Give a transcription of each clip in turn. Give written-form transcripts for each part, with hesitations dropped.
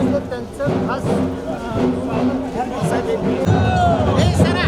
म्हणजे त्यांचं खास स्वागत करण्यासाठी हे सरा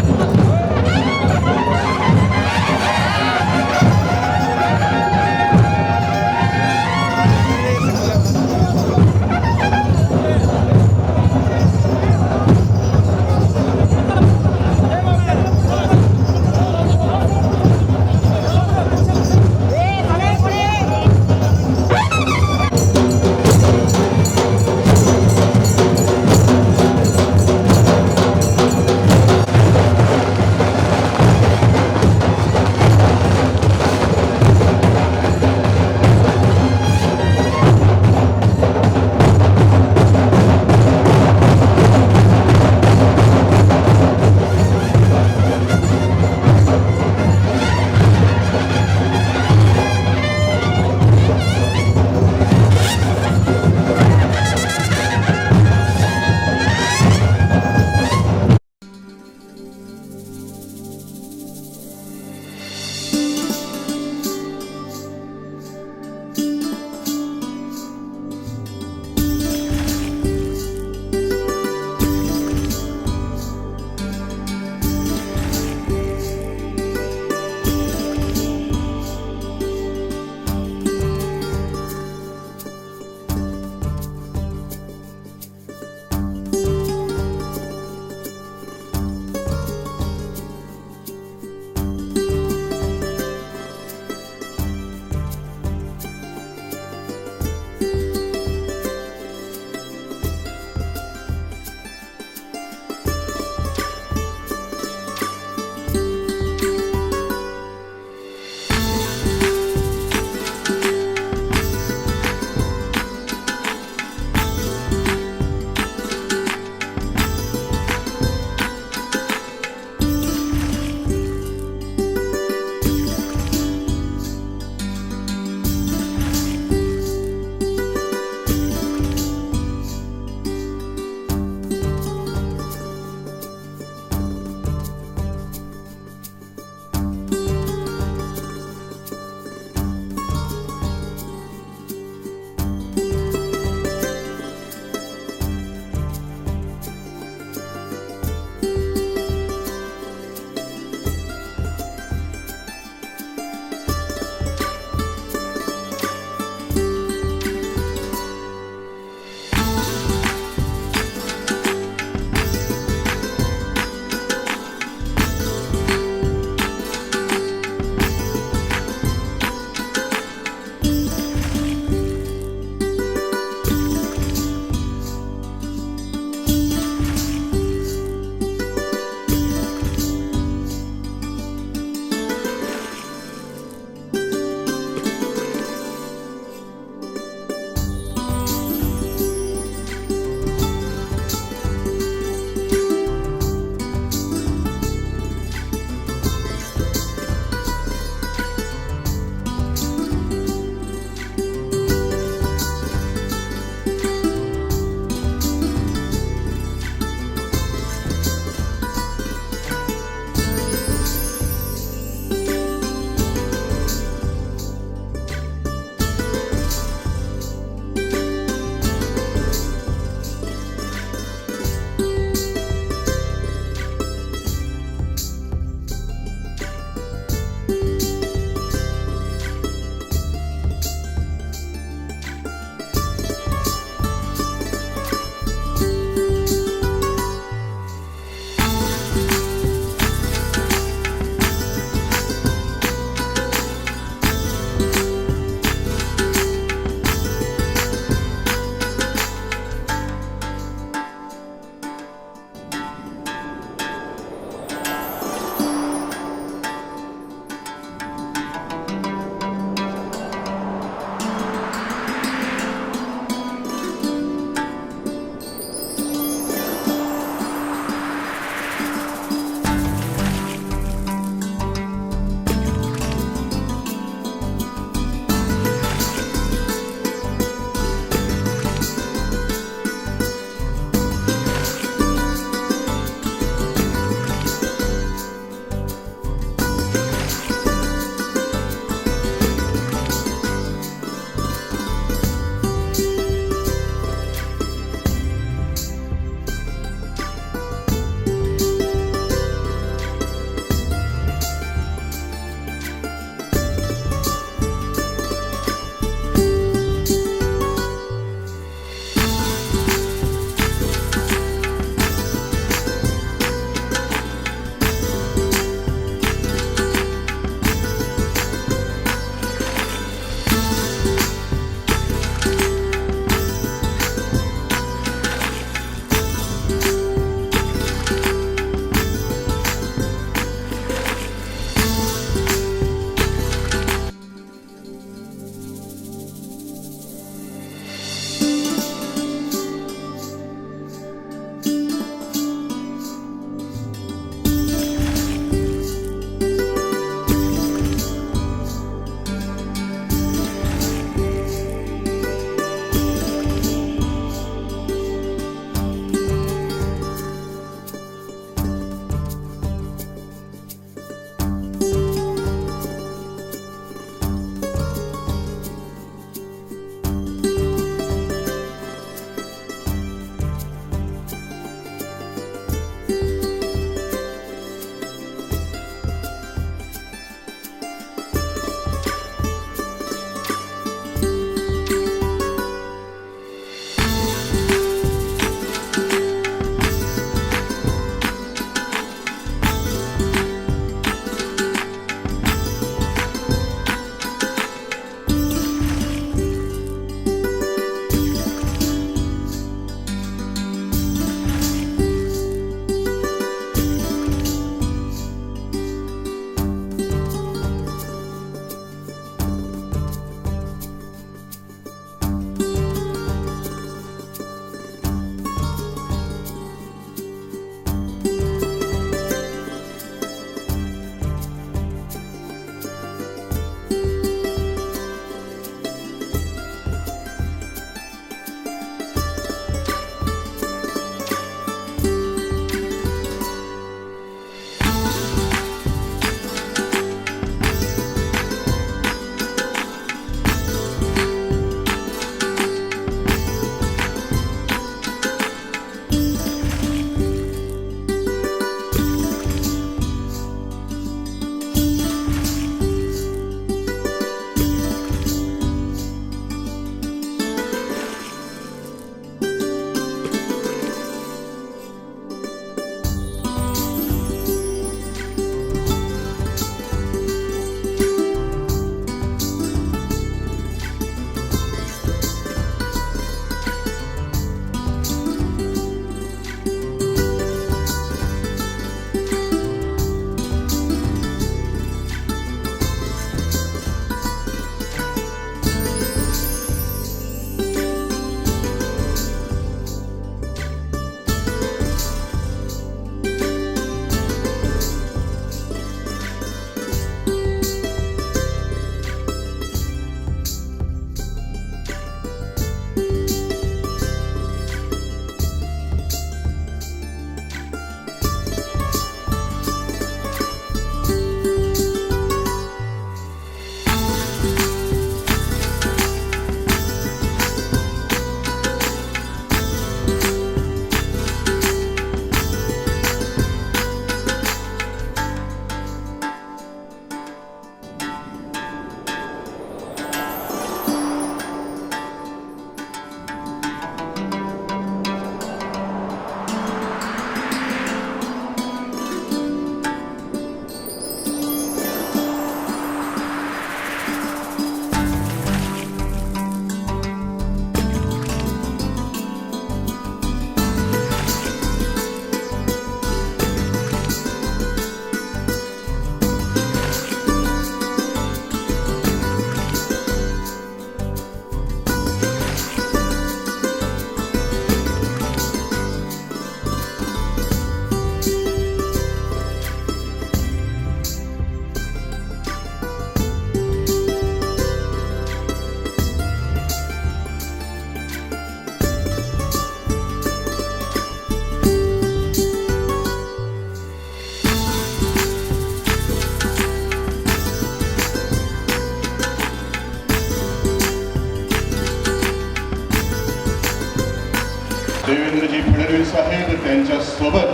देवेंद्रजी फडणवीस साहेब, त्यांच्या सोबत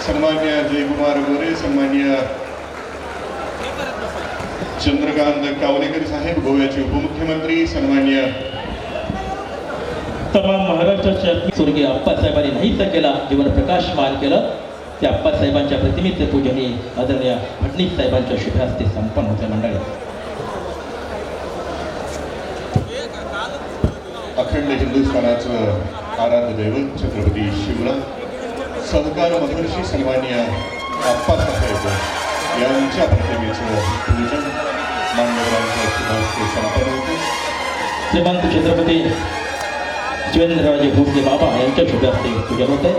सन्मान्य जयकुमार गोरे, सन्मान्य चंद्रकांत कावलेकर साहेब, गोव्याचे उपमुख्यमंत्री, सन्मान्य तमाम महाराष्ट्राच्या स्वर्गीय आप्पासाहेबांनी नाहीसा केला, जीवन प्रकाशमान केलं, त्या आप्पासाहेबांच्या प्रतिमेचे पूजन हे आदरणीय फडणवीस साहेबांच्या शुभ हस्ते संपन्न होते. मंडळी, अखंड हिंदुस्थानाचं आराध्य दैवत छत्रपती शिवराय सहकार महर्षी सन्मान्य आप्पासाहेब यांच्या प्रतिमेचं पूजन मान्यवरांच्या शुभ हस्ते संपन्न होते. श्रीमंत छत्रपती शिवेंद्रराजे भोसले बाबा यांच्या शुभ हस्ते पूजन होते.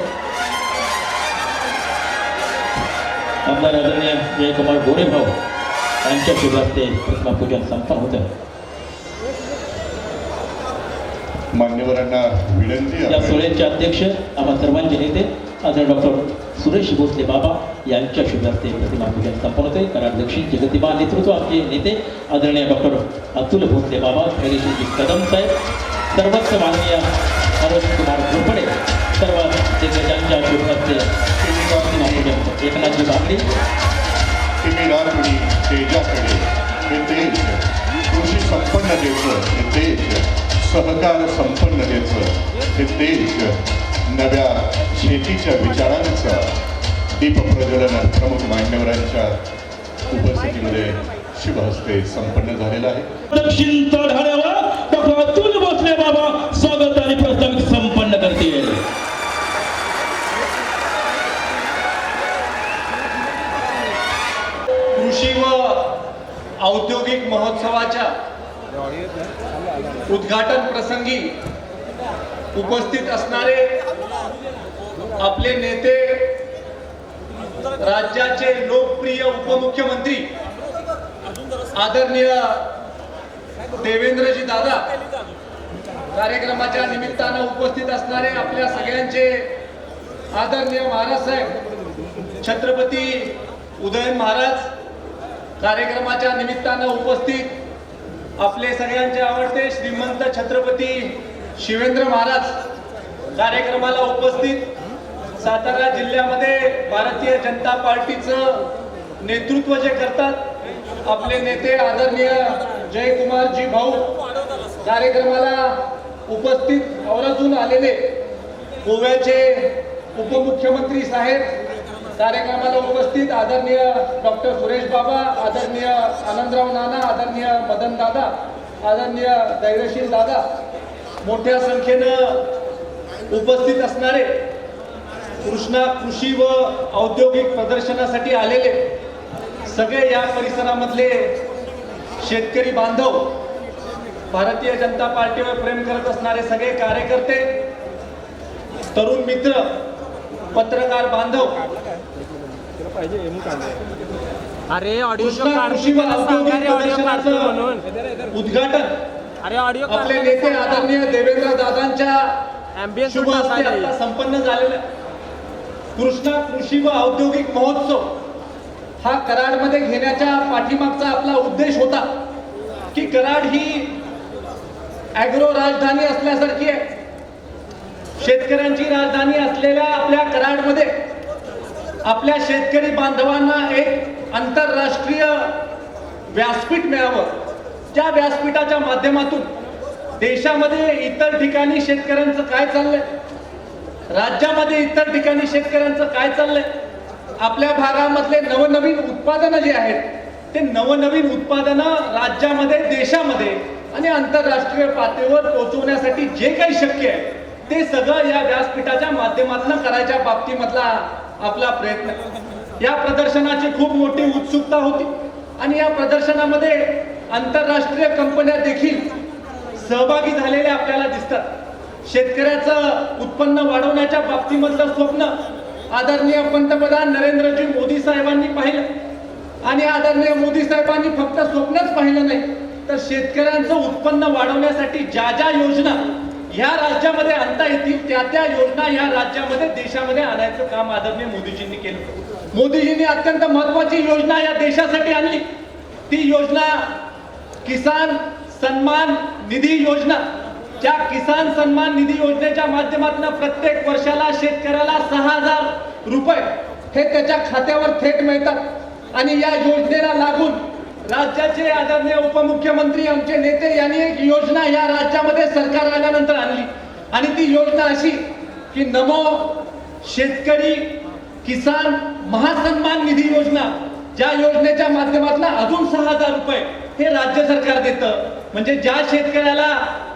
आमदार आदरणीय जयकुमार गोरे भाऊ यांच्या शुभ हस्ते प्रतिमा पूजन संपन्न होतं. मान्यवरांना विनंती या सोहळ्याचे अध्यक्ष आम्हा सर्वांचे नेते आदरणीय डॉक्टर सुरेश भोसले बाबा यांच्या शुभ हस्ते प्रतिमा पूजन संपन्न होते. कराड दक्षिणचे गतिमान नेतृत्व आमचे नेते आदरणीय डॉक्टर अतुल भोसले बाबा, धैर्यशीलजी कदम साहेब, सर्वच माननीय मनोज कुमार घोरपडे, सर्व दिग्गजांच्या शुभ हस्ते प्रतिमा पूजन. एकनाथजी बागडी, रात्री तेजाकडे हे देश, कृषी संपन्नतेचं हे देश, सहकार संपन्नतेचं हे देश, नव्या शेतीच्या विचारांचं दीपप्रज्वलन प्रमुख मान्यवरांच्या उपस्थितीमध्ये शुभ हस्ते संपन्न झालेलं आहे. दक्षिण ढाण्यावर डॉक्टर अतुल भोसले बाबा स्वागत आणि प्रास्ताविक संपन्न करतील. कृषी व औद्योगिक महोत्सवाच्या उद्घाटन प्रसंगी उपस्थित असणारे आपले नेते, राज्याचे लोकप्रिय उपमुख्यमंत्री आदरणीय देवेंद्रजी दादा, कार्यक्रमाच्या निमित्तानं उपस्थित असणारे आपल्या सगळ्यांचे आदरणीय महाराज साहेब छत्रपती उदयन महाराज, कार्यक्रमाच्या निमित्तानं उपस्थित आपले सगळ्यांचे आवडते श्रीमंत छत्रपती शिवेंद्र महाराज, कार्यक्रमाला उपस्थित सातारा जिल्ह्यामध्ये भारतीय जनता पार्टीचं नेतृत्व जे करतात आपले नेते आदरणीय जयकुमारजी भाऊ, कार्यक्रमाला उपस्थित आवर्जून आलेले गोव्याचे उपमुख्यमंत्री साहेब, कार्यक्रमाला उपस्थित आदरणीय डॉक्टर सुरेश बाबा, आदरणीय आनंदराव नाना, आदरणीय मदन दादा, आदरणीय धैर्यशील दादा, मोठ्या संख्येनं उपस्थित असणारे कृषी व औद्योगिक प्रदर्शनासाठी आलेले सगळे या परिसरामधले शेतकरी बांधव, भारतीय जनता पार्टीवर प्रेम करत असणारे सगळे कार्यकर्ते, तरुण मित्र, पत्रकार बांधव, अरे ऑडिओ कृषी व औद्योगिक प्रदर्शनाचं उद्घाटन आपले नेते आदरणीय देवेंद्र दादांच्या शुभ हस्ते आता संपन्न झालेलं. कृषी व औद्योगिक महोत्सव हा कराडमध्ये घेण्याच्या पाठीमागचा आपला उद्देश होता की कराड ही ॲग्रो राजधानी असल्यासारखी आहे. शेतकऱ्यांची राजधानी असलेल्या आपल्या कराडमध्ये आपल्या शेतकरी बांधवांना एक आंतरराष्ट्रीय व्यासपीठ मिळावं, ज्या व्यासपीठाच्या माध्यमातून देशामध्ये इतर ठिकाणी शेतकऱ्यांचं काय चाललंय, राज्यामध्ये इतर ठिकाणी शेतकऱ्यांचं काय चाललंय, आपल्या भागामधले नवनवीन उत्पादनं जे आहेत ते नवनवीन उत्पादनं राज्यामध्ये, देशामध्ये आणि आंतरराष्ट्रीय पातळीवर पोहोचवण्यासाठी जे काही शक्य आहे ते सगळं या व्यासपीठाच्या माध्यमातून करायच्या बाबतीमधला आपला प्रयत्न. या प्रदर्शनाची खूप मोठी उत्सुकता होती आणि या प्रदर्शनामध्ये आंतरराष्ट्रीय कंपन्या देखील सहभागी झालेल्या आपल्याला दिसतात. शेतकऱ्याचं उत्पन्न वाढवण्याच्या बाबतीमधलं स्वप्न आदरणीय पंतप्रधान नरेंद्रजी मोदी साहेबांनी पाहिलं आणि आदरणीय मोदी साहेबांनी फक्त स्वप्नच पाहिलं नाही तर शेतकऱ्यांचं उत्पन्न वाढवण्यासाठी ज्या ज्या योजना ह्या राज्यामध्ये आणता येतील त्या योजना ह्या राज्यामध्ये, देशामध्ये आणायचं काम आदरणीय मोदीजींनी केलं. मोदीजींनी अत्यंत महत्वाची योजना या देशासाठी आणली. ती योजना किसान सन्मान निधी योजना. ज्या किसान सन्मान निधी योजनेच्या माध्यमातून प्रत्येक वर्षाला शेतकऱ्याला 6,000 रुपये हे त्याच्या खात्यावर थेट मिळतात आणि या योजनेला लागून राज्याचे आदरणीय उपमुख्यमंत्री आमचे नेते यांनी एक योजना या राज्यामध्ये सरकार आल्यानंतर आणली आणि ती योजना अशी की नमो शेतकरी किसान महासन्मान निधी योजना, ज्या योजनेच्या माध्यमातून अजून 6,000 रुपये हे राज्य सरकार देतं. म्हणजे ज्या शेतकऱ्याला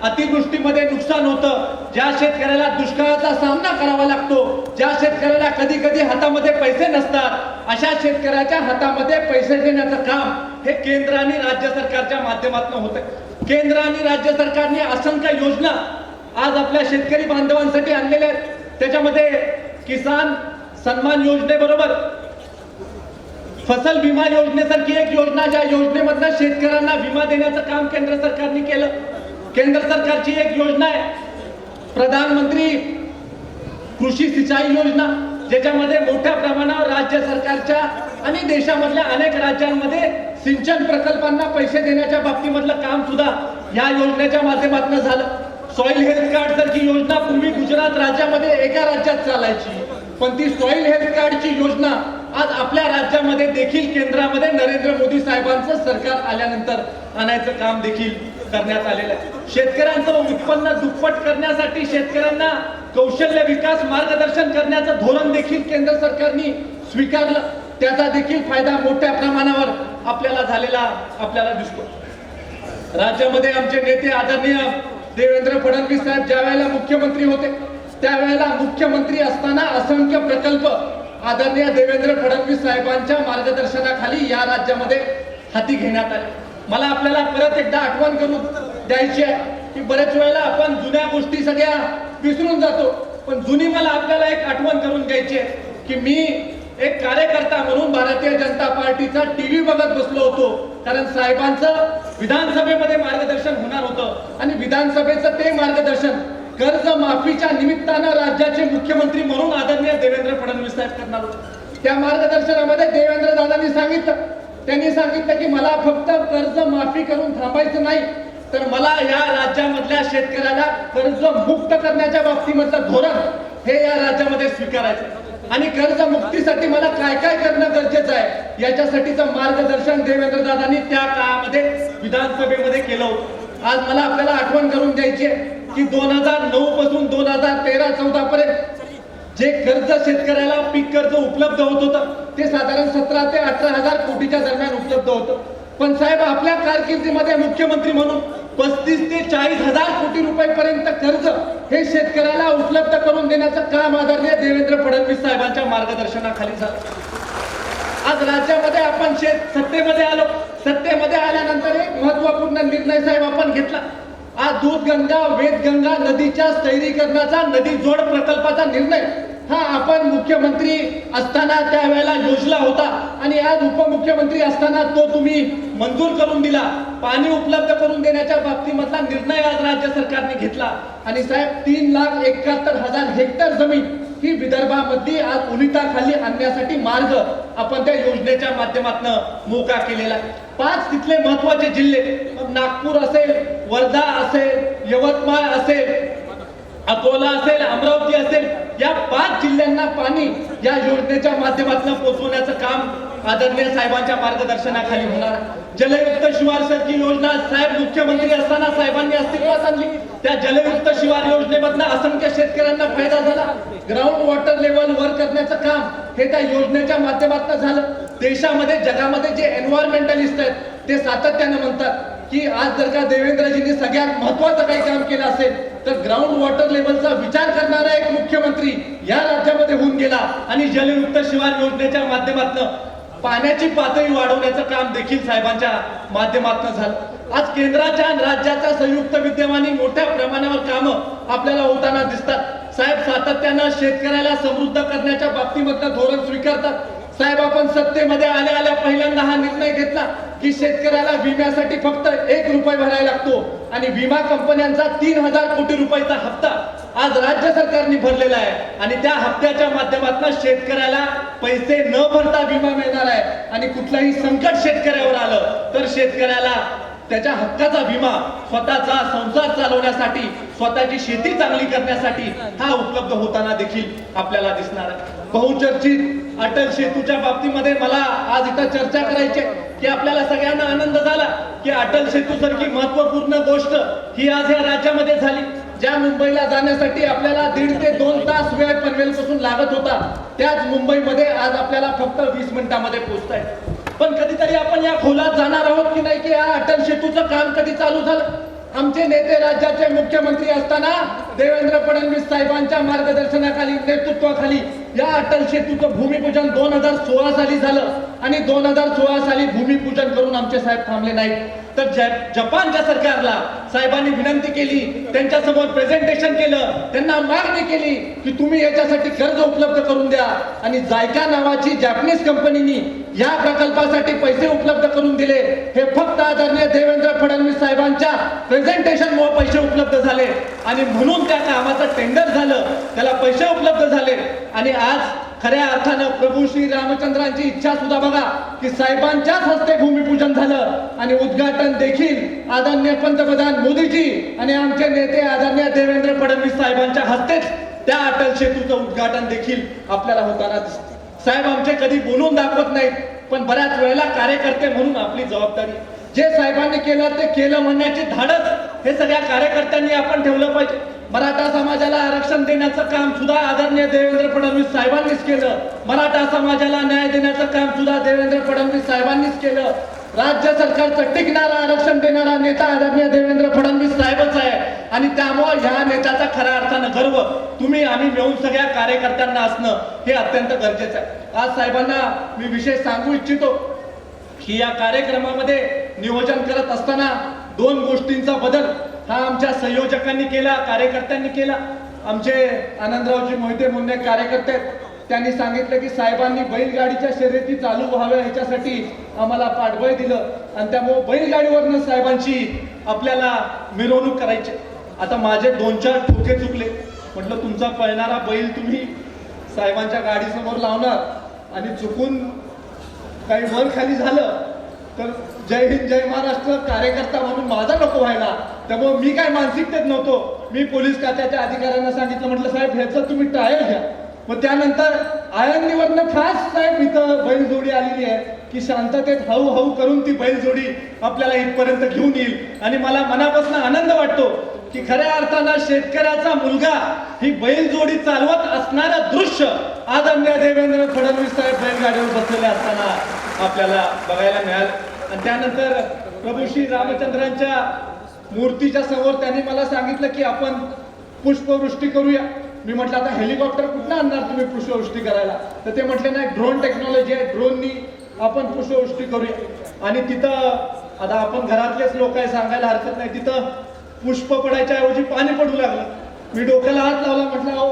अतिवृष्टीमध्ये नुकसान होतं, ज्या शेतकऱ्याला दुष्काळाचा सामना करावा लागतो, ज्या शेतकऱ्याला कधी कधी हातामध्ये पैसे नसतात, अशा शेतकऱ्याच्या हातामध्ये पैसे देण्याचं काम हे केंद्र आणि राज्य सरकारच्या माध्यमातून होत आहे. केंद्र आणि राज्य सरकारने असंख्य योजना आज आपल्या शेतकरी बांधवांसाठी आणलेल्या आहेत. त्याच्यामध्ये किसान सन्मान योजनेबरोबर फसल विमा योजनेसारखी एक योजना, ज्या योजनेमधनं शेतकऱ्यांना विमा देण्याचं काम केंद्र सरकारने केलं. केंद्र सरकारची एक योजना आहे प्रधानमंत्री कृषी सिंचाई योजना, ज्याच्यामध्ये मोठ्या प्रमाणावर राज्य सरकारच्या आणि देशामधल्या अनेक राज्यांमध्ये सिंचन प्रकल्पांना पैसे देण्याच्या बाबतीमधलं काम सुद्धा या योजनेच्या माध्यमातून झालं. सॉइल हेल्थ कार्ड सारखी योजना पूर्वी गुजरात राज्यामध्ये एका राज्यात चालायची, पण ती सॉइल हेल्थ कार्डची योजना आज आपल्या राज्यामध्ये देखील केंद्रामध्ये नरेंद्र मोदी साहेबांचं सरकार आल्यानंतर आणायचं काम देखील करण्यात आलेलं आहे. शेतकऱ्यांचं उत्पन्न दुप्पट करण्यासाठी शेतकऱ्यांना कौशल्य विकास मार्गदर्शन करण्याचं धोरण देखील केंद्र सरकारने स्वीकारलं. त्याचा देखील फायदा मोठ्या प्रमाणावर आपल्याला झालेला आपल्याला दिसतो. राज्यामध्ये आमचे नेते आदरणीय देवेंद्र फडणवीस साहेब ज्या वेळेला मुख्यमंत्री होते, त्यावेळेला मुख्यमंत्री असताना असंख्य प्रकल्प आदरणीय देवेंद्र फडणवीस साहेबांच्या मार्गदर्शनाखाली या राज्यामध्ये हाती घेण्यात आले. मला आपल्याला परत एकदा आठवण करून द्यायची आहे की बरेच वेळेला आपण जुन्या गोष्टी सगळ्या विसरून जातो, पण जुनी मला आपल्याला एक आठवण करून द्यायची आहे की मी एक कार्यकर्ता म्हणून भारतीय जनता पार्टीचा टीव्ही बघत बसलो होतो, कारण साहेबांचं विधानसभेमध्ये मार्गदर्शन होणार होतं आणि विधानसभेचं ते मार्गदर्शन कर्ज माफीच्या निमित्तानं राज्याचे मुख्यमंत्री म्हणून आदरणीय देवेंद्र फडणवीस साहेब करणार होते. त्या मार्गदर्शनामध्ये देवेंद्र दादांनी सांगितलं की मला फक्त कर्ज माफी करून थांबायचं नाही, तर मला या राज्यामधल्या शेतकऱ्याला कर्ज मुक्त करण्याच्या बाबतीमधलं धोरण हे या राज्यामध्ये स्वीकारायचं आणि कर्ज मुक्तीसाठी मला काय काय करणं गरजेचं आहे याच्यासाठीचं मार्गदर्शन देवेंद्र दादांनी त्या काळामध्ये विधानसभेमध्ये केलं होतं. आज मला आपल्याला आठवण करून द्यायची आहे की 2009 पासून 2013-14 पर्यंत जे कर्ज शेतकऱ्याला पीक कर्ज उपलब्ध होत होतं ते साधारण 17 ते 18,000 कोटीच्या दरम्यान उपलब्ध होतं. पण साहेब आपल्या कारकिर्दीमध्ये मुख्यमंत्री म्हणून 35 ते 40,000 कोटी रुपयापर्यंत कर्ज हे शेतकऱ्याला उपलब्ध करून देण्याचं काम आदरणीय देवेंद्र फडणवीस साहेबांच्या मार्गदर्शनाखाली झालं. आज राज्यामध्ये आपण सत्तेमध्ये आलो. सत्तेमध्ये आल्यानंतर एक महत्वपूर्ण निर्णय साहेब आपण घेतला. आज दूधगंगा वेदगंगा नदीच्या स्थैर्यीकरणाचा नदी जोड प्रकल्पाचा निर्णय हा आपण मुख्यमंत्री असताना त्यावेळेला योजला होता आणि आज उपमुख्यमंत्री असताना तो तुम्ही मंजूर करून दिला. पाणी उपलब्ध करून देण्याच्या बाबतीमधला निर्णय आज राज्य सरकारने घेतला आणि साहेब 3,71,000 हेक्टर जमीन ही विदर्भामध्ये आज उलिताखाली आणण्यासाठी मार्ग आपण त्या योजनेच्या माध्यमातून मोकळा केलेला आहे. 5 तिथले महत्वाचे जिल्हे नागपूर असेल, वर्धा असेल, यवतमाळ असेल, अकोला असेल, अमरावती असेल, या 5 जिल्ह्यांना पाणी या योजनेच्या माध्यमातून पोहोचवण्याचं काम आदरणीय साहेबांच्या मार्गदर्शनाखाली होणार. जलयुक्त शिवार सारखी योजना साहेब मुख्यमंत्री असताना साहेबांनी अस्तित्वात आणली. त्या जलयुक्त शिवार योजनेमधनं असंख्य शेतकऱ्यांना फायदा झाला. ग्राउंड वॉटर लेवल वर करण्याचं काम हे त्या योजनेच्या माध्यमातून झालं. देशामध्ये जगामध्ये जे एन्व्हायरमेंटलिस्ट आहेत ते सातत्यानं म्हणतात की आज जर का देवेंद्रजींनी सगळ्यात महत्वाचं काही काम केलं असेल तर ग्राउंड वॉटर लेवलचा विचार करणारा एक मुख्यमंत्री या राज्यामध्ये होऊन गेला आणि जलयुक्त शिवार योजनेच्या माध्यमातून पाण्याची पातळी वाढवण्याचं काम देखील साहेबांच्या माध्यमातून झालं. आज केंद्राच्या आणि राज्याच्या संयुक्त विद्यमाने मोठ्या प्रमाणावर कामं आपल्याला होताना दिसतात. साहेब सातत्यानं शेतकऱ्याला समृद्ध करण्याच्या बाबतीमधलं धोरण स्वीकारतात. साहेब आपण सत्तेमध्ये आल्या आल्या पहिल्यांदा हा निर्णय घेतला की शेतकऱ्याला विम्यासाठी फक्त 1 रुपये भरायला लागतो आणि विमा कंपन्यांचा 3,000 कोटी रुपयाचा हप्ता आज राज्य सरकारने भरलेला आहे आणि त्या हप्त्याच्या माध्यमातून शेतकऱ्याला पैसे न भरता विमा मिळणार आहे आणि कुठलाही संकट शेतकऱ्यावर आलं तर शेतकऱ्याला त्याच्या हक्काचा विमा स्वतःचा संसार चालवण्यासाठी स्वतःची शेती चांगली करण्यासाठी हा उपलब्ध होताना देखील आपल्याला दिसणार आहे. बहुचर्चित अटल सेतूच्या बाबतीमध्ये मला आज इथं चर्चा करायची आहे की आपल्याला सगळ्यांना आनंद झाला की अटल सेतू सारखी महत्वपूर्ण गोष्ट ही आज या राज्यामध्ये झाली. ज्या मुंबईला जाण्यासाठी आपल्याला 1.5 ते 2 तास वेळ पनवेलपासून लागत होता, त्याच मुंबईमध्ये आज आपल्याला फक्त 20 मिनिटांमध्ये पोहोचता येईल. पण कधीतरी आपण या खोलात जाणार आहोत की नाही की या अटल सेतूचं काम कधी चालू झालं. आमचे नेते राज्याचे मुख्यमंत्री असताना देवेंद्र फडणवीस साहेबांच्या मार्गदर्शनाखाली, नेतृत्वाखाली या अटल सेतूचं भूमिपूजन 2016 साली झालं आणि 2016 साली भूमिपूजन करून आमचे साहेब थांबले नाहीत. तर जपानच्या सरकारला साहेबांनी विनंती केली, त्यांच्या समोर प्रेझेंटेशन केलं, त्यांना मागणी केली की तुम्ही याच्यासाठी कर्ज उपलब्ध करून द्या. आणि जायका नावाची जॅपनीज कंपनीनी या प्रकल्पासाठी पैसे उपलब्ध करून दिले. हे फक्त आदरणीय देवेंद्र फडणवीस साहेबांच्या प्रेझेंटेशनमुळे पैसे उपलब्ध झाले आणि म्हणून त्या कामाचं टेंडर झालं, त्याला पैसे उपलब्ध झाले. आणि आज खऱ्या अर्थानं प्रभू श्री रामचंद्रांची इच्छा सुद्धा बघा की साहेबांच्याच हस्ते भूमिपूजन झालं आणि उद्घाटन देखील आदरणीय पंतप्रधान मोदीजी आणि आमचे नेते आदरणीय देवेंद्र फडणवीस साहेबांच्या हस्तेच त्या अटल सेतूचं उद्घाटन देखील आपल्याला होताना दिसते. साहेब आमचे कधी बोलून दाखवत नाहीत, पण बऱ्याच वेळेला कार्यकर्ते म्हणून आपली जबाबदारी, जे साहेबांनी केलं ते केलं म्हणण्याचे धाडस हे सगळ्या कार्यकर्त्यांनी आपण ठेवलं पाहिजे. मराठा समाजाला आरक्षण देण्याचं काम सुद्धा आदरणीय देवेंद्र फडणवीस साहेबांनीच केलं. मराठा समाजाला न्याय देण्याचं काम सुद्धा देवेंद्र फडणवीस साहेबांनीच केलं. राज्य सरकारचं टिकणारा आरक्षण देणारा नेता आदरणीय देवेंद्र फडणवीस साहेबच आहे आणि त्यामुळे ह्या नेत्याचा खऱ्या अर्थानं गर्व तुम्ही आम्ही मिळून सगळ्या कार्यकर्त्यांना असणं हे अत्यंत गरजेचं आहे. आज साहेबांना मी विशेष सांगू इच्छितो की या कार्यक्रमामध्ये नियोजन करत असताना 2 गोष्टींचा बदल हा आमच्या संयोजकांनी केला, कार्यकर्त्यांनी केला. आमचे आनंदरावजी मोहिते म्हणून एक कार्यकर्ते, त्यांनी सांगितलं की साहेबांनी बैलगाडीच्या शर्यती चालू व्हाव्या ह्याच्यासाठी आम्हाला पाठबळ दिलं आणि त्यामुळे बैलगाडीवरनं साहेबांची आपल्याला मिरवणूक करायची. आता माझे 2-4 ठोके चुकले. म्हटलं तुमचा पळणारा बैल तुम्ही साहेबांच्या गाडीसमोर लावणार आणि चुकून काही वर खाली झालं तर जय हिंद जय महाराष्ट्र कार्यकर्ता म्हणून माझा नको व्हायला. त्यामुळे मी काय मानसिकतेत नव्हतो. मी पोलीस खात्याच्या अधिकाऱ्यांना सांगितलं, म्हटलं साहेब ह्याचं तुम्ही ट्रायल घ्या. मग त्यानंतर आळंदीवरनं खास साहेब इथं बैलजोडी आलेली आहे की शांततेत हळूहळू करून ती बैलजोडी आपल्याला इथपर्यंत घेऊन येईल. आणि मला मनापासून आनंद वाटतो की खऱ्या अर्थानं शेतकऱ्याचा मुलगा ही बैलजोडी चालवत असणारं दृश्य आदरणीय देवेंद्र फडणवीस साहेब बैलगाडीवर बसलेले असताना आपल्याला बघायला मिळालं. आणि त्यानंतर प्रभू श्री रामचंद्रांच्या मूर्तीच्या समोर त्यांनी मला सांगितलं की आपण पुष्पवृष्टी करूया. मी म्हटलं आता हेलिकॉप्टर कुठं आणणार तुम्ही पुष्पवृष्टी करायला. तर ते म्हटले नाही, ड्रोन टेक्नॉलॉजी आहे, ड्रोननी आपण पुष्पवृष्टी करूया. आणि तिथं आता आपण घरातलेच लोक आहे सांगायला हरकत नाही, तिथं पुष्प पडायच्या ऐवजी पाणी पडू लागलं. मी डोक्याला हात लावला, म्हटलं अहो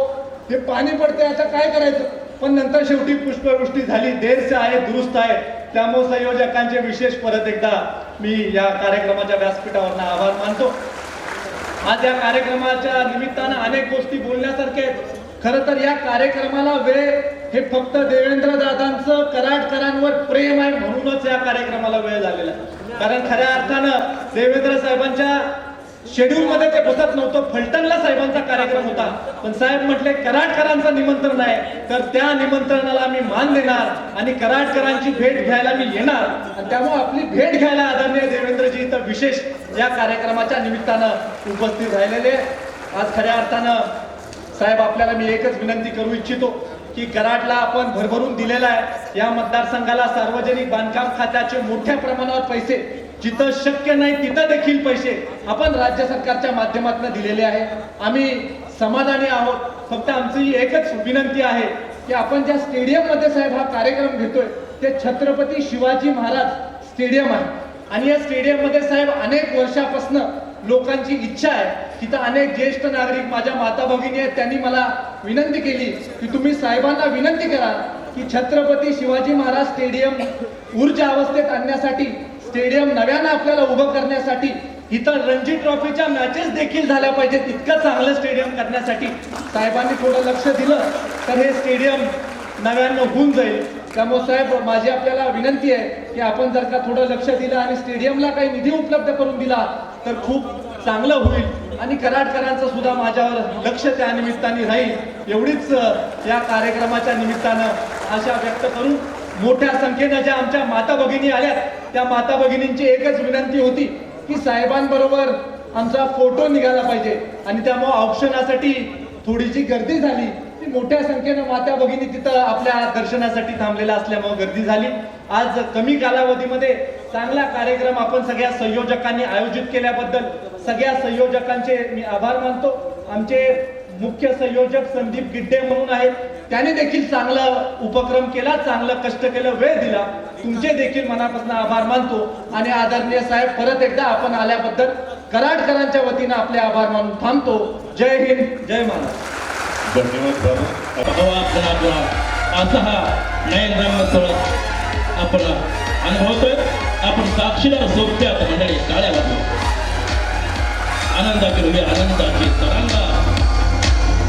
हे पाणी पडते आता काय करायचं. पण नंतर शेवटी पुष्पवृष्टी झाली. देर से आहे दुरुस्त आहे. त्यामुळे संयोजकांचे विशेष परत एकदा मी या कार्यक्रमाच्या व्यासपीठावर आभार मानतो. आज या कार्यक्रमाच्या निमित्तानं अनेक गोष्टी बोलण्यासारख्या आहेत. खरं तर या कार्यक्रमाला वेळ हे फक्त देवेंद्र दादांचं कराडकरांवर प्रेम आहे म्हणूनच या कार्यक्रमाला वेळ झालेला आहे. कारण खऱ्या अर्थानं देवेंद्र साहेबांच्या शेड्यूल मध्ये ते बसत नव्हतं. फलटणला साहेबांचा कार्यक्रम होता, पण साहेब म्हटले कराडकरांचं निमंत्रण आहे तर त्या निमंत्रणाला मी मान देणार आणि कराडकरांची भेट घ्यायला मी येणार. आणि त्यामुळे आपली भेट घ्यायला आदरणीय देवेंद्रजी इथं विशेष या कार्यक्रमाच्या निमित्तानं उपस्थित राहिलेले. आज खऱ्या अर्थानं साहेब आपल्याला मी एकच विनंती करू इच्छितो की कराडला आपण भरभरून दिलेला आहे. या मतदारसंघाला सार्वजनिक बांधकाम खात्याचे मोठ्या प्रमाणावर पैसे, जिथं शक्य नाही तिथं देखील पैसे आपण राज्य सरकारच्या माध्यमातून दिलेले आहे. आम्ही समाधानी आहोत. फक्त आमची एकच विनंती आहे की आपण ज्या स्टेडियम मध्ये साहेब हा कार्यक्रम घेतोय ते छत्रपती शिवाजी महाराज स्टेडियम आहे आणि या स्टेडियम मध्ये साहेब अनेक वर्षापासून लोकांची इच्छा आहे. तिथं अनेक ज्येष्ठ नागरिक माझ्या माता भगिनी आहेत, त्यांनी मला विनंती केली की तुम्ही साहेबांना विनंती करा की छत्रपती शिवाजी महाराज स्टेडियम ऊर्जा अवस्थेत आणण्यासाठी, स्टेडियम नव्यानं आपल्याला उभं करण्यासाठी, इथं रणजी ट्रॉफीच्या मॅचेस देखील झाल्या पाहिजेत, इतकं चांगलं स्टेडियम करण्यासाठी साहेबांनी थोडं लक्ष दिलं तर हे स्टेडियम नव्यानं होऊन जाईल. त्यामुळे साहेब माझी आपल्याला विनंती आहे की आपण जर का थोडं लक्ष दिलं आणि स्टेडियमला काही निधी उपलब्ध करून दिला तर खूप चांगलं होईल आणि कराडकरांचं सुद्धा माझ्यावर लक्ष त्या निमित्ताने राहील एवढीच या कार्यक्रमाच्या निमित्तानं आशा व्यक्त करून मोठ्या संख्येनं ज्या आमच्या माता भगिनी आल्यात त्या माता भगिनींची एकच विनंती होती की साहेबांबरोबर आमचा फोटो निघाला पाहिजे आणि त्यामुळे औक्षणासाठी थोडीशी गर्दी झाली. ती मोठ्या संख्येनं माता भगिनी तिथं आपल्या दर्शनासाठी थांबलेल्या असल्यामुळे गर्दी झाली. आज कमी कालावधीमध्ये चांगला कार्यक्रम आपण सगळ्या संयोजकांनी आयोजित केल्याबद्दल सगळ्या संयोजकांचे मी आभार मानतो. आमचे मुख्य संयोजक संदीप गिड्डे म्हणून आहेत, त्याने देखील चांगला उपक्रम केला, चांगलं कष्ट केलं, वेळ दिला. तुमचे देखील मनापासून आभार मानतो आणि आदरणीय साहेब परत एकदा आपण आल्याबद्दल कराडकरांच्या वतीनं आपले आभार मानून थांबतो. जय हिंद, जय महाराष्ट्र. धन्यवाद बाबा. असा हा नयन रम्य आपण अनुभवतोय. आपण साक्षीदार सोबत्यात मंडळी टाळ्या वाजवा. आनंदाची रुही आनंदाची तरंगा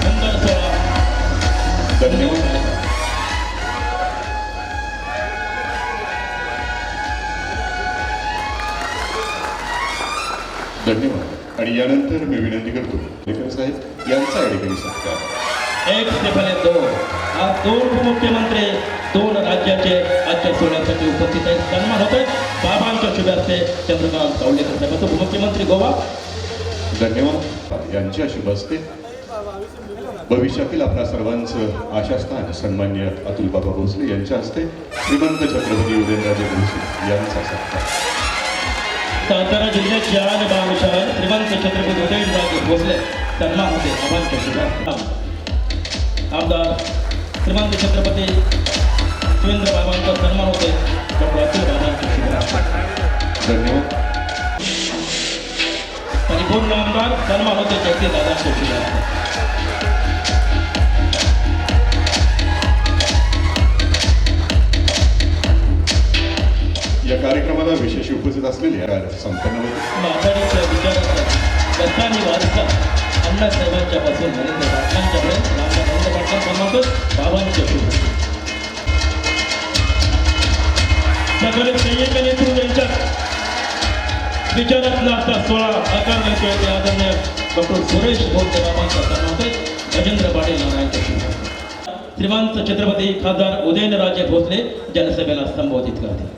सुंदर सोहळा. धन्यवाद. धन्यवाद. आणि यानंतर मी विनंती करतो लेखक साहेब यांचा या ठिकाणी सत्कार. एक से भले दो. आज दोन उपमुख्यमंत्री दोन राज्याचे आजच्या सोहळ्यासाठी उपस्थित आहेत. सन्मान होतोय बाबांच्या शुभ हस्ते चंद्रकांत कवळेकर साहेबांचं उपमुख्यमंत्री गोवा. धन्यवाद. यांच्या शुभ हस्ते भविष्यातील आपल्या सर्वांचं आशास्थान सन्मान्य अतुल बाबा भोसले यांच्या हस्ते श्रीमंत छत्रपती उदयनराजे भोसले यांचा सत्कार. सातारा जिल्ह्यात शान बावशान श्रीमंत छत्रपती उदयनराजे भोसले सन्मान होते बाबांच्या शुभ. आमदार श्रीमंत छत्रपती सुरेंद्र बाबांचा सन्मान होते डॉक्टर अतुल बाबांच्या शुभ. धन्यवाद. परिपूर्ण आमदार सन्मान होते जगदीश दादांच्या शुभ. या कार्यक्रमाला विशेष उपस्थित असलेले संपन्न होते माथाडीच्या विचाराचा कथानी वारसा अण्णासाहेबांच्या पासून नरेंद्र पाटलांच्यापर्यंत नरेंद्र पाटलां सन्मानतो बाबांच्या शुभ. सगळे संयम नेतृत्व यांच्यात विचारातला आता सोहळा आकार घेतोय ते आदरणीय डॉक्टर सुरेश भोसले बाबांचा सन्मान होतोय राजेंद्र पाटील नारायणच्या शुभ. श्रीमंत छत्रपती खासदार उदयनराजे भोसले जनसभेला संबोधित करतील.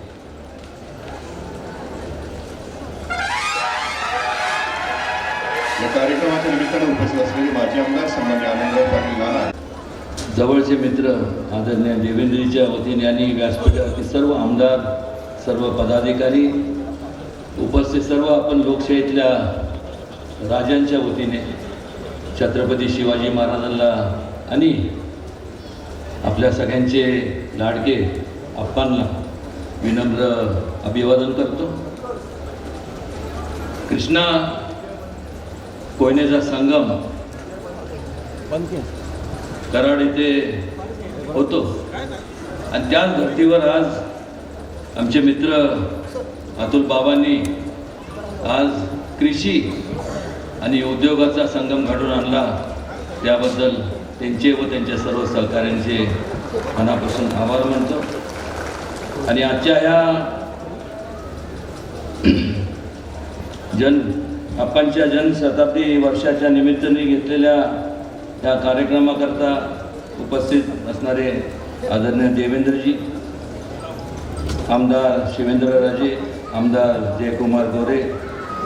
या कार्यक्रमाच्या निमित्तानं उपस्थित असलेले माजी आमदार सन्मान्य आनंदराव पाटील नाना, जवळचे मित्र आदरणीय देवेंद्रजीच्या वतीने आणि व्यासपीठावरती सर्व आमदार, सर्व पदाधिकारी, उपस्थित सर्व आपण लोकशाहीतल्या राजांच्या वतीने छत्रपती शिवाजी महाराजांना आणि आपल्या सगळ्यांचे लाडके अप्पांना विनम्र अभिवादन करतो. कृष्णा कोयनेचा संगम कराड येथे होतो आणि त्याच धर्तीवर आज आमचे मित्र अतुल बाबांनी आज कृषी आणि उद्योगाचा संगम घडून आणला. त्याबद्दल त्यांचे व त्यांच्या सर्व सहकाऱ्यांचे मनापासून आभार मानतो. आणि आजच्या ह्या आपणच्या जनशताब्दी वर्षाच्या निमित्ताने घेतलेल्या या कार्यक्रमाकरता उपस्थित असणारे आदरणीय देवेंद्रजी, आमदार शिवेंद्रराजे, आमदार जयकुमार गोरे,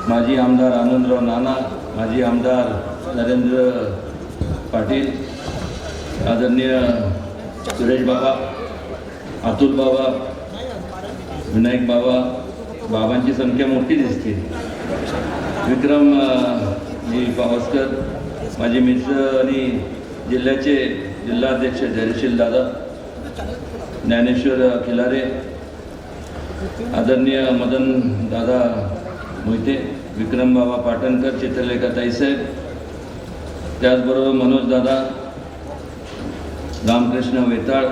माजी आमदार आनंदराव नाना, माजी आमदार नरेंद्र पाटील, आदरणीय सुरेश बाबा, अतुल बाबा, विनायक बाबा, बाबांची संख्या मोठी दिसते. विक्रम जी पावसकर, माझे मित्र आणि जिल्ह्याचे जिल्हाध्यक्ष धैर्यशील दादा, ज्ञानेश्वर खिलारे, आदरणीय मदन दादा मोहिते, विक्रम बाबा पाटणकर, चित्रलेखा ताईसाहेब, त्याचबरोबर मनोज दादा, रामकृष्ण वेताळ,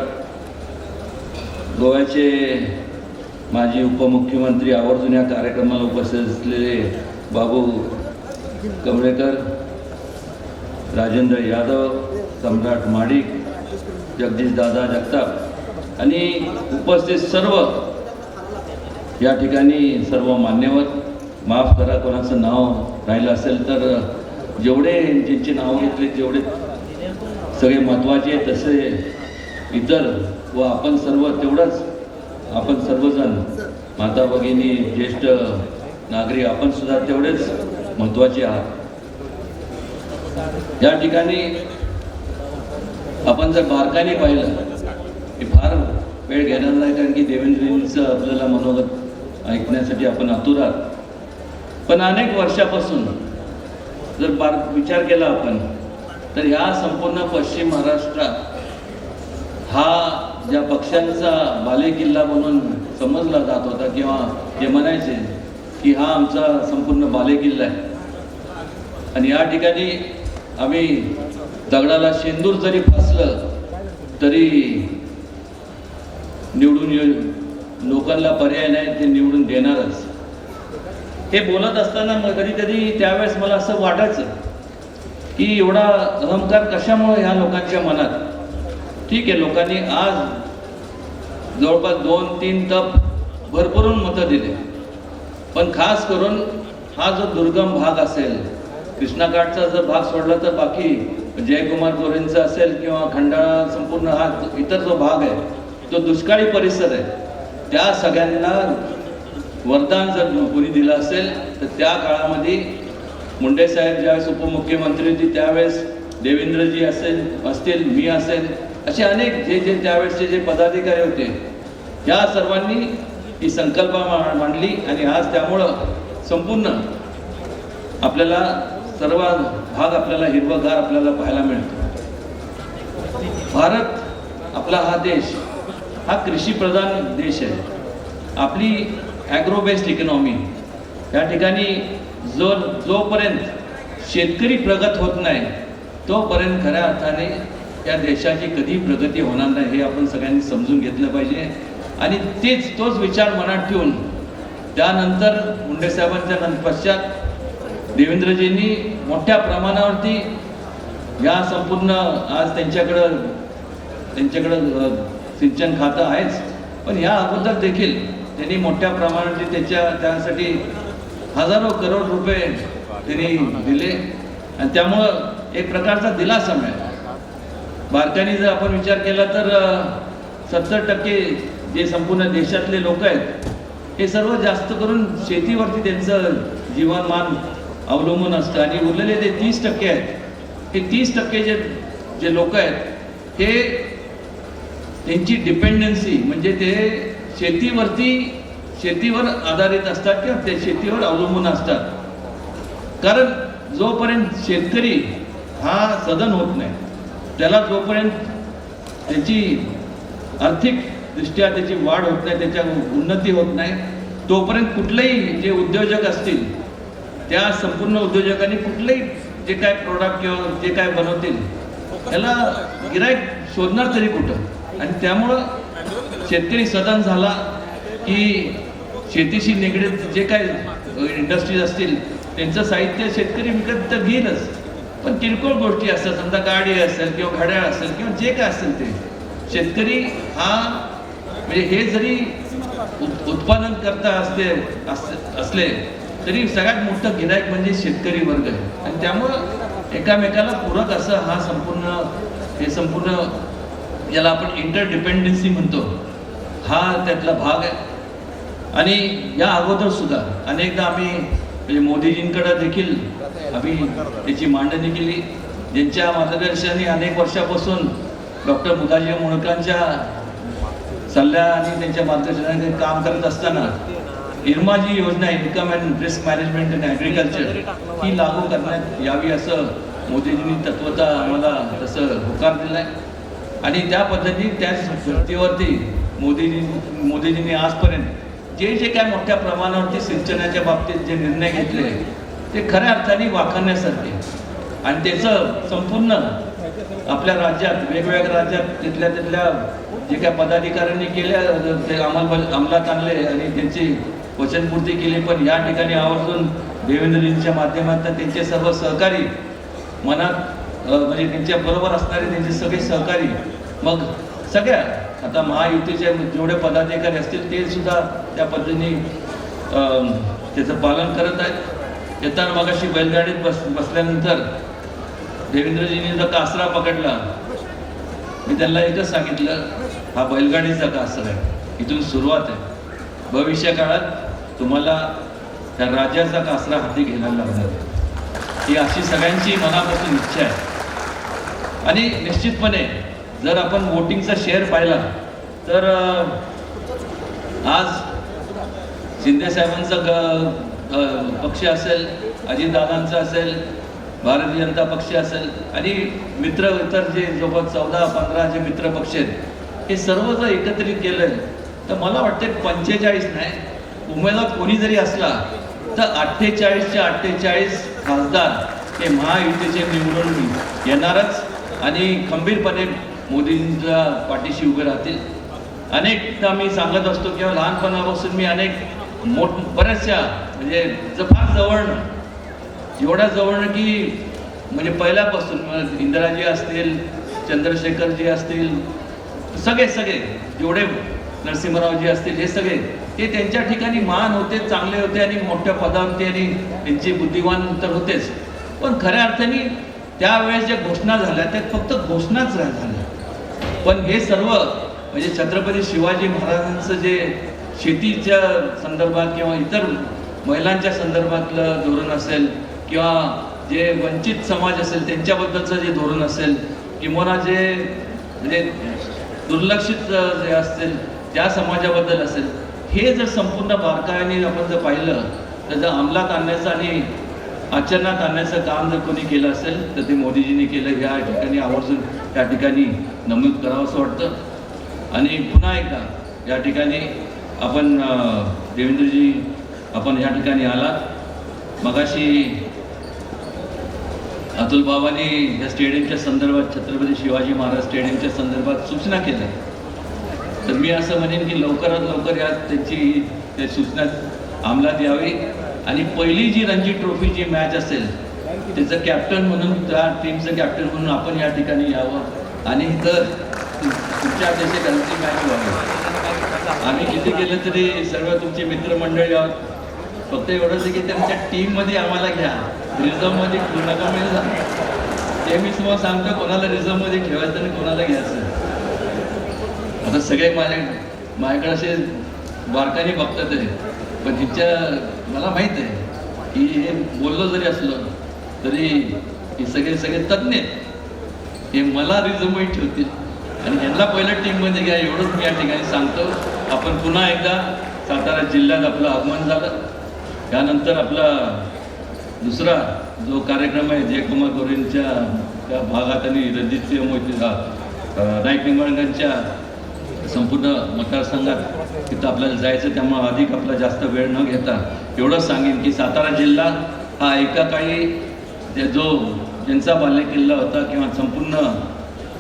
गोव्याचे माजी उपमुख्यमंत्री, आवर्जून या कार्यक्रमाला उपस्थित असलेले बाबू कमळेकर, राजेंद्र यादव, सम्राट माडिक, जगदीश दादा जगताप आणि उपस्थित सर्व या ठिकाणी सर्व मान्यवर, माफ करा कोणाचं नाव राहिलं असेल तर जेवढे ज्यांचे नाव घेतले जेवढे सगळे महत्त्वाचे तसे इतर व आपण सर्व तेवढंच आपण सर्वजण माता भगिनी ज्येष्ठ नागरिक आपण सुद्धा तेवढेच महत्त्वाचे आहात. या ठिकाणी आपण जर बारकाईने पाहिलं की फार वेळ घेणार नाही कारण की देवेंद्रजींचं आपल्याला मनोगत ऐकण्यासाठी आपण आतुर आहात. पण अनेक वर्षापासून जर विचार केला आपण तर ह्या संपूर्ण पश्चिम महाराष्ट्रात हा ज्या पक्षांचा बालेकिल्ला म्हणून समजला जात होता किंवा ते म्हणायचे की हा आमचा संपूर्ण बालेकिल्ला आहे आणि या ठिकाणी आम्ही दगडाला शेंदूर जरी फसलं तरी निवडून लोकांना पर्याय नाही ते निवडून देणारच. हे बोलत असताना कधी कधी त्यावेळेस मला असं वाटायचं की एवढा अहंकार कशामुळे ह्या लोकांच्या मनात. ठीक आहे, लोकांनी आज जवळपास 2-3 तप भरभरून मतं दिले, पण खास करून हा जो दुर्गम भाग असेल कृष्णाकाठचा जर भाग सोडला तर बाकी जयकुमार गोरेंचा असेल किंवा खंडाळा संपूर्ण हा इतर जो भाग आहे तो दुष्काळी परिसर आहे. त्या सगळ्यांना वरदान जर कोणी दिलं असेल तर त्या काळामध्ये मुंडे साहेब ज्यावेळेस उपमुख्यमंत्री होते त्यावेळेस देवेंद्रजी असतील मी असेल असे अनेक जे त्यावेळेसचे जे पदाधिकारी होते या सर्वांनी ही संकल्पना मांडली आणि आज त्यामुळं संपूर्ण आपल्याला सर्व भाग आपल्याला हिरवगार आपल्याला पाहायला मिळतो. भारत आपला हा देश हा कृषीप्रधान देश आहे. आपली ॲग्रो बेस्ड इकॉनॉमी या ठिकाणी जोपर्यंत शेतकरी प्रगत होत नाही तोपर्यंत खऱ्या अर्थाने या देशाची कधी प्रगती होणार नाही हे आपण सगळ्यांनी समजून घेतलं पाहिजे. आणि तोच विचार मनात ठेवून त्यानंतर मुंडे साहेबांच्या पश्चात देवेंद्रजींनी मोठ्या प्रमाणावरती या संपूर्ण आज त्यांच्याकडं सिंचन खातं आहेच, पण या अगोदर देखील त्यांनी मोठ्या प्रमाणावरती त्यासाठी हजारो करोड रुपये त्यांनी दिले आणि त्यामुळं एक प्रकारचा दिलासा मिळाला. बारकाईने जर आपण विचार केला तर 70% जे संपूर्ण देशातले लोक आहेत हे सर्व जास्त करून शेतीवरती त्यांचं जीवनमान अवलंबून असतं आणि उरलेले जे 30% आहेत हे 30% जे लोक आहेत हे त्यांची डिपेंडन्सी म्हणजे ते शेतीवर आधारित असतात किंवा ते शेतीवर अवलंबून असतात. कारण जोपर्यंत शेतकरी हा सधन होत नाही त्याला जोपर्यंत त्याची आर्थिक दृष्ट्या त्याची वाढ होत नाही त्याच्या उन्नती होत नाही तोपर्यंत कुठलेही जे उद्योजक असतील त्या संपूर्ण उद्योजकांनी कुठलेही जे काय प्रोडक्ट किंवा जे काय बनवतील त्याला गिराईक शोधणार तरी कुठं. आणि त्यामुळं शेतकरी सधन झाला की शेतीशी निगडीत जे काय इंडस्ट्रीज असतील त्यांचं साहित्य शेतकरी विकत तर घेईलच, पण किरकोळ गोष्टी असतात समजा गाडी असेल किंवा घड्याळ असेल किंवा जे काय असेल ते शेतकरी हा म्हणजे हे जरी उत्पादन करता असले तरी सगळ्यात मोठं गिराईक म्हणजे शेतकरी वर्ग आहे. आणि त्यामुळं एकामेकाला पूरक असं हा संपूर्ण याला आपण इंटरडिपेंडन्सी म्हणतो हा त्यातला भाग आहे. आणि या अगोदर सुद्धा अनेकदा आम्ही म्हणजे मोदीजींकडे देखील आम्ही त्याची मांडणी केली, ज्यांच्या मार्गदर्शनाने अनेक वर्षापासून डॉक्टर मुकाजी मुळकांच्या सल्ल्या आणि त्यांच्या मार्गदर्शनाने काम करत असताना इरमा जी योजना income and risk management in agriculture ही लागू करण्यात यावी असं मोदीजींनी तत्वता आम्हाला तसं होकार दिला आहे. आणि त्या पद्धतीने त्याच धर्तीवरती मोदीजींनी आजपर्यंत जे काय मोठ्या प्रमाणावरती सिंचनाच्या बाबतीत जे निर्णय घेतले ते खऱ्या अर्थाने वाखाणण्यासारखे आणि त्याचं संपूर्ण आपल्या राज्यात वेगवेगळ्या राज्यात तिथल्या जे काय पदाधिकाऱ्यांनी केल्या ते अंमलात आणले आणि त्यांची वचनपूर्ती केली. पण या ठिकाणी आवर्जून देवेंद्रजींच्या माध्यमातून त्यांचे सर्व सहकारी मनात म्हणजे त्यांच्या बरोबर असणारे त्यांचे सगळे सहकारी मग सगळ्या आता महायुतीचे जेवढे पदाधिकारी असतील ते सुद्धा त्या पद्धतीने त्याचं पालन करत आहेत. येताना मगाशी बैलगाडीत बसल्यानंतर देवेंद्रजींनी जो कासरा पकडला, मी त्यांना एकच सांगितलं, हा बैलगाडीचा कासरा आहे, इथून सुरुवात आहे. भविष्य काळात तुम्हाला त्या राजाचा कासरा हाती घ्यायला लागणार आहे. ही अशी सगळ्यांची मनापासून इच्छा आहे. आणि निश्चितपणे जर आपण वोटिंगचा शेअर पाहिला तर आज शिंदे साहेबांचा पक्ष असेल, अजितदादांचा असेल, भारतीय जनता पक्ष असेल आणि मित्र इतर जे जवळ 14-15 जे मित्र पक्ष आहेत, हे सर्व जर एकत्रित केलं तर मला वाटते 45 नाही, उमेदवार कोणी जरी असला तर 48च्या 48 खासदार हे महायुतीचे निवडून येणारच आणि खंबीरपणे मोदींच्या पाठीशी उभे राहतील. अनेकदा मी सांगत असतो किंवा लहानपणापासून मी बऱ्याचशा म्हणजे फार जवळनं, एवढ्या जवळनं की म्हणजे पहिल्यापासून इंदिराजी असतील, चंद्रशेखरजी असतील, सगळे जेवढे नरसिंहरावजी असतील, हे सगळे ते त्यांच्या ठिकाणी मान होते, चांगले होते आणि मोठ्या पदावरती आणि त्यांची बुद्धिवान तर होतेच. पण खऱ्या अर्थाने त्यावेळेस ज्या घोषणा झाल्या त्या फक्त घोषणाच झाल्या. पण हे सर्व म्हणजे छत्रपती शिवाजी महाराजांचं जे शेतीच्या संदर्भात किंवा इतर महिलांच्या संदर्भातलं धोरण असेल किंवा जे वंचित समाज असेल त्यांच्याबद्दलचं जे धोरण असेल किंवा जे म्हणजे दुर्लक्षित जे असतील त्या समाजाबद्दल असेल, हे जर संपूर्ण बारकाईने आपण जर पाहिलं तर जर अंमलात आणण्याचं आणि आचरणात आणण्याचं काम जर कोणी केलं असेल तर ते मोदीजींनी केलं. ह्या ठिकाणी आवर्जून त्या ठिकाणी नमूद करावं असं वाटतं. आणि पुन्हा एकदा या ठिकाणी आपण देवेंद्रजी आपण या ठिकाणी आलात. मगाशी अतुल बाबांनी या स्टेडियमच्या संदर्भात, छत्रपती शिवाजी महाराज स्टेडियमच्या संदर्भात सूचना केल्या. तर मी असं म्हणेन की लवकरात लवकर या त्या सूचना अंमलात यावी आणि पहिली जी रणजी ट्रॉफीची मॅच असेल त्याचं कॅप्टन म्हणून, त्या टीमचं कॅप्टन म्हणून आपण या ठिकाणी यावं आणि तर तुमच्या देशात घरची मॅच व्हावी. आम्ही किती केलं तरी सर्व तुमचे मित्रमंडळी आहोत. फक्त एवढंच आहे की त्यांच्या टीममध्ये आम्हाला घ्या, रिझर्वमध्ये ठेवू नका. म्हणजे ते मी तुम्हाला सांगतो कोणाला रिझर्वमध्ये ठेवायचं आणि कोणाला घ्यायचं. आता सगळे माझ्याकडे असे बारकाने बघतात आहे, पण तिच्या मला माहीत आहे की हे बोललो जरी असलं तरी हे सगळे तज्ज्ञ हे मला रिझर्वमध्ये ठेवतील आणि ह्यांना पहिल्या टीममध्ये घ्या, एवढंच मी या ठिकाणी सांगतो. आपण पुन्हा एकदा सातारा जिल्ह्यात आपलं आगमन झालं. त्यानंतर आपला दुसरा जो कार्यक्रम आहे जयकुमार गोरेंच्या त्या भागात आणि रणजितसिंह मोहिते नाईक निंबाळकरांच्या संपूर्ण मतदारसंघात तिथं आपल्याला जायचं. त्यामुळे अधिक आपला जास्त वेळ न घेता एवढंच सांगेन की सातारा जिल्हा हा एका काळी ज्यांचा बालेकिल्ला होता किंवा संपूर्ण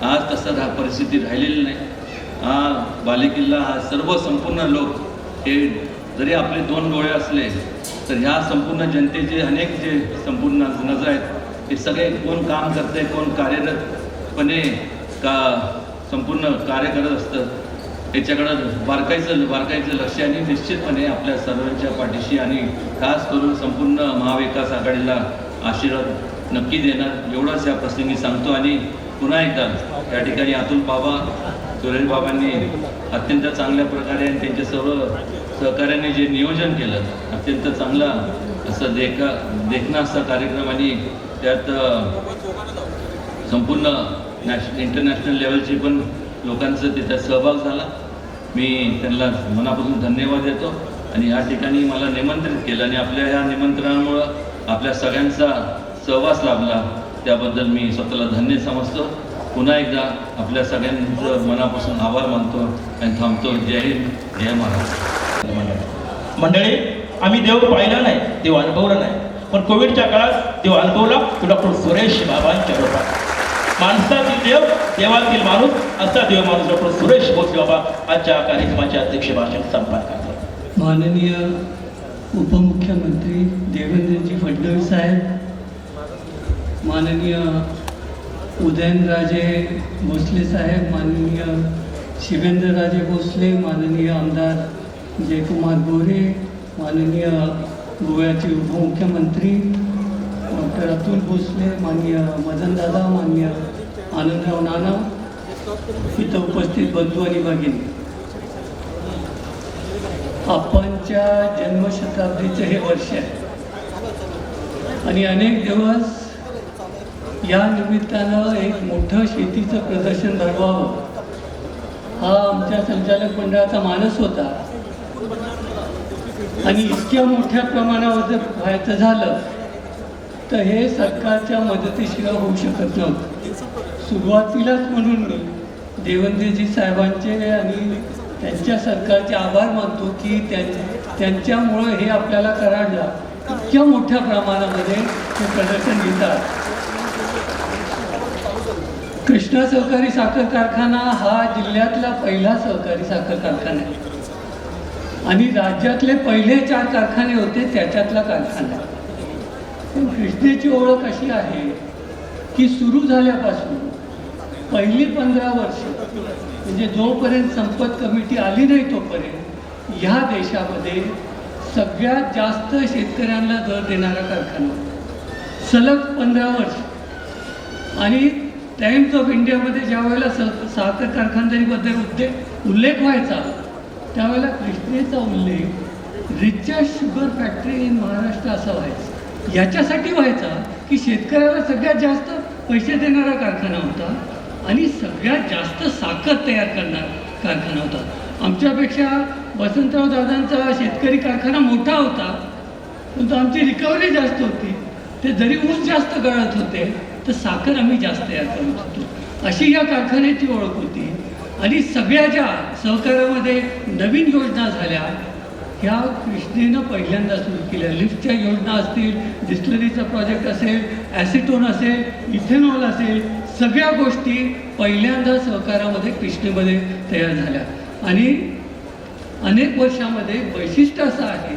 आज तसं हा परिस्थिती राहिलेली नाही. हा बालेकिल्ला हा सर्व संपूर्ण लोक हे जरी आपले 2 डोळे असले तर ह्या संपूर्ण जनतेचे अनेक जे संपूर्ण नजर आहेत ते सगळे कोण काम करते, कोण कार्यरतपणे संपूर्ण कार्य करत असतं याच्याकडं बारकाईचं लक्ष आणि निश्चितपणे आपल्या सर्वांच्या पाठीशी आणि खास करून संपूर्ण महाविकास आघाडीला आशीर्वाद नक्की देणार एवढंच या प्रसंगी सांगतो. आणि पुन्हा एकदा त्या ठिकाणी अतुल बाबा, सुरेश बाबांनी अत्यंत चांगल्या प्रकारे आणि त्यांच्या सर्व सहकार्याने जे नियोजन केलं अत्यंत चांगला असं देखणं असा कार्यक्रम आणि त्यात संपूर्ण इंटरनॅशनल लेवलचे पण लोकांचा त्याच्यात सहभाग झाला. मी त्यांना मनापासून धन्यवाद देतो आणि या ठिकाणी मला निमंत्रित केलं आणि आपल्या ह्या निमंत्रणामुळं आपल्या सगळ्यांचा सहवास लाभला, त्याबद्दल मी स्वतःला धन्य समजतो. पुन्हा एकदा आपल्या सगळ्यांचं मनापासून आभार मानतो आणि थांबतो. जय हिंद, जय महाराष्ट्र. मंडळी, आम्ही देव पाहिला नाही, देव अनुभवला नाही, पण कोविडच्या काळात देव अनुभवला तो डॉक्टर सुरेश बाबांच्या रूपात. माणसातील देव, देवातील माणूस असा देव माणूस डॉक्टर सुरेश भोसले बाबा आजच्या कार्यक्रमाचे अध्यक्ष भाषण संपन्न करतात. माननीय उपमुख्यमंत्री देवेंद्रजी फडणवीस साहेब, माननीय उदयनराजे भोसले साहेब, माननीय शिवेंद्रराजे भोसले, माननीय आमदार जयकुमार गोरे, माननीय गोव्याचे उपमुख्यमंत्री डॉक्टर अतुल भोसले, माननीय मदनदादा, माननीय आनंदराव नाना, इथं उपस्थित बंधू आणि भगिनी, आप्पांच्या जन्मशताब्दीचं हे वर्ष आहे आणि अनेक दिवस या निमित्तानं एक मोठं शेतीचं प्रदर्शन भरवावं हा आमच्या संचालक मंडळाचा मानस होता आणि इतक्या मोठ्या प्रमाणावर जर व्हायचं झालं तर हे सरकारच्या मदतीशिवाय होऊ शकत नव्हतं. सुरुवातीलाच म्हणून मी देवेंद्रजी साहेबांचे आणि त्यांच्या सरकारचे आभार मानतो की त्यांच्यामुळं हे आपल्याला कराडला इतक्या मोठ्या प्रमाणामध्ये हे प्रदर्शन घेतात. कृष्णा सहकारी साखर कारखाना हा जिल्ह्यातला पहिला सहकारी साखर कारखाना आहे आणि राज्यातले पहिले 4 कारखाने होते त्याच्यातला कारखाना आहे. पण कृष्णेची ओळख अशी आहे की सुरू झाल्यापासून पहिली 15 वर्ष म्हणजे जोपर्यंत संपत कमिटी आली नाही तोपर्यंत ह्या देशामध्ये सगळ्यात जास्त शेतकऱ्यांना दर देणारा कारखाना सलग 15 वर्ष. आणि टाइम्स ऑफ इंडियामध्ये ज्या वेळेला साखर कारखानदारीबद्दल उल्लेख व्हायचा त्यावेळेला कृष्णेचा उल्लेख richest sugar factory in Maharashtra असा व्हायचा. याच्यासाठी व्हायचा की शेतकऱ्याला सगळ्यात जास्त पैसे देणारा कारखाना होता आणि सगळ्यात जास्त साखर तयार करणारा कारखाना होता. आमच्यापेक्षा वसंतराव दादांचा शेतकरी कारखाना मोठा होता परंतु आमची रिकव्हरी जास्त होती. ते जरी ऊस जास्त गळत होते तर साखर आम्ही जास्त तयार करत होतो. अशी या कारखान्याची ओळख होती. आणि सगळ्या ज्या सहकारामध्ये नवीन योजना झाल्या ह्या कृष्णेनं पहिल्यांदा सुरू केल्या. लिफ्टच्या योजना असतील, डिस्टलरीचा प्रोजेक्ट असेल, ॲसिटोन असेल, इथेनॉल असेल, सगळ्या गोष्टी पहिल्यांदा सहकारामध्ये कृष्णेमध्ये तयार झाल्या. आणि अनेक वर्षामध्ये वैशिष्ट्य असं आहे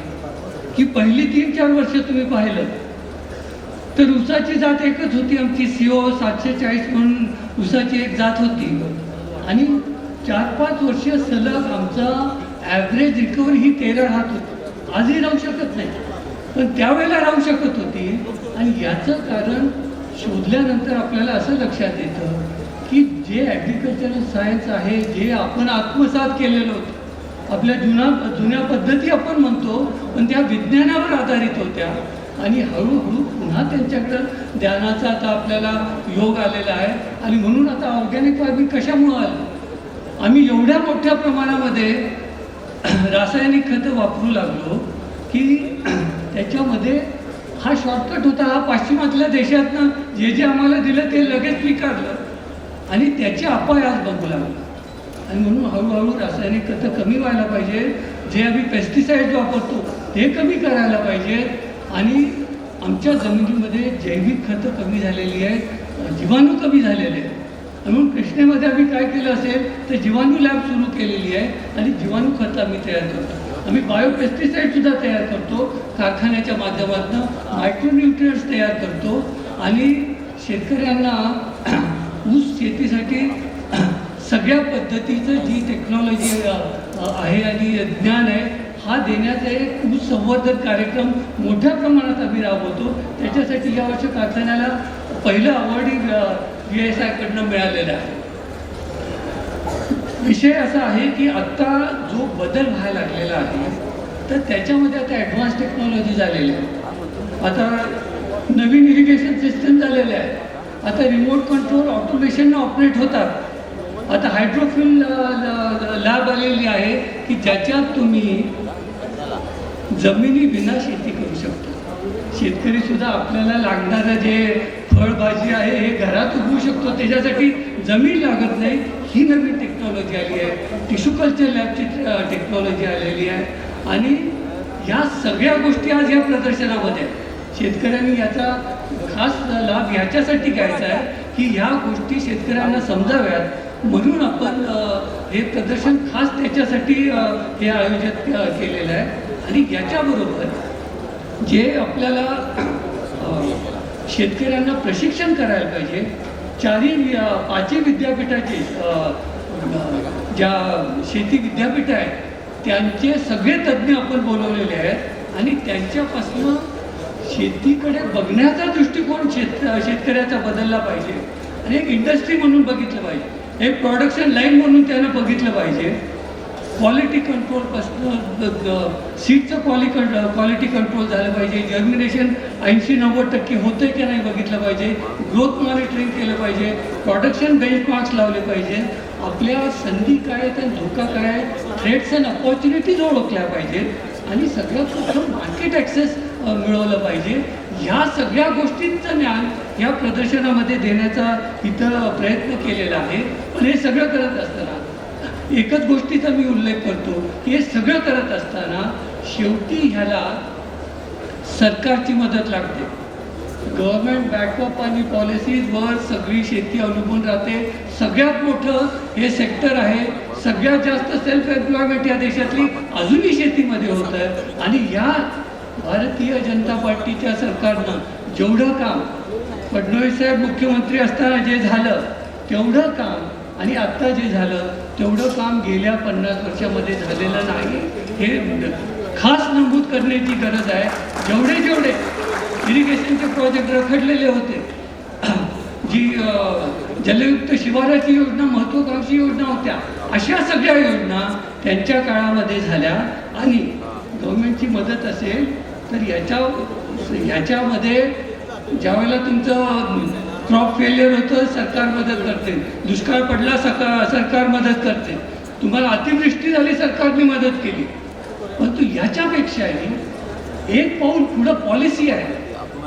की पहिली 3-4 वर्ष तुम्ही पाहिलं तर ऊसाची जात एकच होती आमची, CO 740 म्हणून ऊसाची एक जात होती. आणि 4-5 वर्ष सलग आमचा ॲव्हरेज रिकव्हरी ही 13 राहत होती. आजही राहू शकत नाही पण त्यावेळेला राहू शकत होती. आणि याचं कारण शोधल्यानंतर आपल्याला असं लक्षात येतं की जे ॲग्रिकल्चरल सायन्स आहे, जे आपण आत्मसात केलेलं होतं, आपल्या जुन्या पद्धती आपण म्हणतो पण त्या विज्ञानावर आधारित होत्या. आणि हळूहळू पुन्हा त्यांच्याकडं ज्ञानाचा आता आपल्याला योग आलेला आहे. आणि म्हणून आता ऑर्गॅनिक फार्मिंग कशामुळं आलं, आम्ही एवढ्या मोठ्या प्रमाणामध्ये रासायनिक खतं वापरू लागलो की त्याच्यामध्ये हा शॉर्टकट होता. हा पाश्चिमातल्या देशातनं जे आम्हाला दिलं ते लगेच स्वीकारलं आणि त्याचे अपाय आज बघू लागलो. आणि म्हणून हळूहळू रासायनिक खतं कमी व्हायला पाहिजे. जे आम्ही पेस्टिसाईड वापरतो ते कमी करायला पाहिजे. आणि आमच्या जमिनीमध्ये जैविक खतं कमी झालेली आहेत, जीवाणू कमी झालेले आहेत. म्हणून कृष्णेमध्ये आम्ही काय केलं असेल तर जीवाणू लॅब सुरू केलेली आहे आणि जीवाणू खतं आम्ही तयार करतो. आम्ही बायोपेस्टिसाईडसुद्धा तयार करतो, कारखान्याच्या माध्यमातून मायक्रोन्यूट्रियंट्स तयार करतो. आणि शेतकऱ्यांना ऊस शेतीसाठी सगळ्या पद्धतीचं जी टेक्नॉलॉजी आहे आणि ज्ञान आहे हा देण्याचा एक ऊस संवर्धन कार्यक्रम मोठ्या प्रमाणात आम्ही राबवतो. त्याच्यासाठी यावर्षी कारखान्याला पहिलं अवॉर्डही VSIकडनं मिळालेलं आहे. विषय असा आहे की आत्ता जो बदल व्हायला लागलेला आहे तर त्याच्यामध्ये आता ॲडव्हान्स टेक्नॉलॉजी झालेली आहे. आता नवीन इरिगेशन सिस्टम झालेले आहे. आता रिमोट कंट्रोल ऑटोमेशननं ऑपरेट होतात. आता हायड्रोफ्यूल लॅब आलेली आहे की ज्याच्यात तुम्ही जमिनी विना शेती करू शकतो. शेतकरीसुद्धा आपल्याला लागणारं जे फळभाजी आहे हे घरात उगवू शकतो, त्याच्यासाठी जमीन लागत नाही. ही नवीन टेक्नॉलॉजी आली आहे. टिश्यू कल्चर लॅबची टेक्नॉलॉजी आलेली आहे. आणि ह्या सगळ्या गोष्टी आज या प्रदर्शनामध्ये शेतकऱ्यांनी याचा खास लाभ याच्यासाठी घ्यायचा आहे की ह्या गोष्टी शेतकऱ्यांना समजाव्यात. म्हणून आपण हे प्रदर्शन खास त्याच्यासाठी हे आयोजित केलेलं आहे. आणि याच्याबरोबर जे आपल्याला शेतकऱ्यांना प्रशिक्षण करायला पाहिजे, 4-5 विद्यापीठाचे ज्या शेती विद्यापीठ आहेत त्यांचे सगळे तज्ज्ञ आपण बोलवलेले आहेत. आणि त्यांच्यापासून शेतीकडे बघण्याचा दृष्टिकोन शेतकऱ्याचा बदलला पाहिजे आणि एक इंडस्ट्री म्हणून बघितलं पाहिजे, एक प्रोडक्शन लाईन म्हणून त्यानं बघितलं पाहिजे. क्वालिटी कंट्रोलपासून सीडचं क्वालिटी कंट्रोल झालं पाहिजे, जर्मिनेशन 80-90% होतं की नाही बघितलं पाहिजे, ग्रोथ मॉनिटरिंग केलं पाहिजे, प्रोडक्शन बेंचमार्क्स लावले पाहिजे, आपल्या संधी काय आहेत आणि धोका काय आहे, थ्रेट्स अँड अपॉर्च्युनिटीज ओळखल्या पाहिजेत आणि सगळ्यात मोठं मार्केट ॲक्सेस मिळवलं पाहिजे. ह्या सगळ्या गोष्टींचं ज्ञान या प्रदर्शनामध्ये देण्याचा इथं प्रयत्न केलेला आहे. पण हे सगळं करत असताना एकच गोष्टीचा मी उल्लेख करतो की हे सगळं करत असताना शेवटी ह्याला सरकारची मदत लागते. गव्हर्नमेंट बॅकअप आणि पॉलिसीजवर सगळी शेती अवलंबून राहते. सगळ्यात मोठं हे सेक्टर आहे, सगळ्यात जास्त सेल्फ एम्प्लॉयमेंट या देशातली अजूनही शेतीमध्ये होत आहे. आणि या भारतीय जनता पार्टीच्या सरकारनं जेवढं काम फडणवीस साहेब मुख्यमंत्री असताना जे झालं तेवढं काम आणि आत्ता जे झालं तेवढं काम गेल्या 50 वर्षामध्ये झालेलं नाही, हे खास नमूद करण्याची गरज आहे. जेवढे इरिगेशनचे प्रोजेक्ट रखडलेले होते, जी जलयुक्त शिवाराची योजना महत्त्वाकांक्षी योजना होत्या, अशा सगळ्या योजना त्यांच्या काळामध्ये झाल्या. आणि गव्हर्नमेंटची मदत असेल तर ह्याच्यामध्ये ज्यावेळेला तुमचं क्रॉप फेलियर होतं सरकार मदत करते, दुष्काळ पडला सरकार मदत करते, तुम्हाला अतिवृष्टी झाली सरकारने मदत केली. परंतु याच्यापेक्षाही एक पाऊल पुढं पॉलिसी आहे.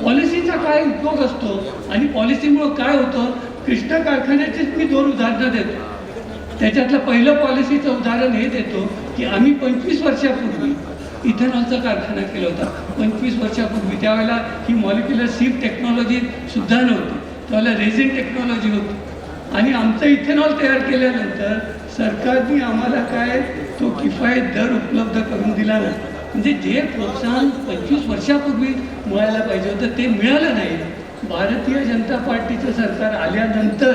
पॉलिसीचा काय उपयोग असतो आणि पॉलिसीमुळं काय होतं, कृष्णा कारखान्याचीच मी 2 उदाहरणं देतो. त्याच्यातलं पहिलं पॉलिसीचं उदाहरण हे देतो की आम्ही 25 वर्षापूर्वी इथेनॉलचा कारखाना केला होता. 25 वर्षापूर्वी त्यावेळेला ही मॉलिक्युलर सीप टेक्नॉलॉजी सुद्धा नव्हती, त्यावेळेला रेझिन टेक्नॉलॉजी होती. आणि आमचं इथेनॉल तयार केल्यानंतर सरकारने आम्हाला काय तो किफायत दर उपलब्ध करून दिला नाही. म्हणजे जे प्रोत्साहन 25 वर्षापूर्वी मिळायला पाहिजे होतं ते मिळालं नाही. भारतीय जनता पार्टीचं सरकार आल्यानंतर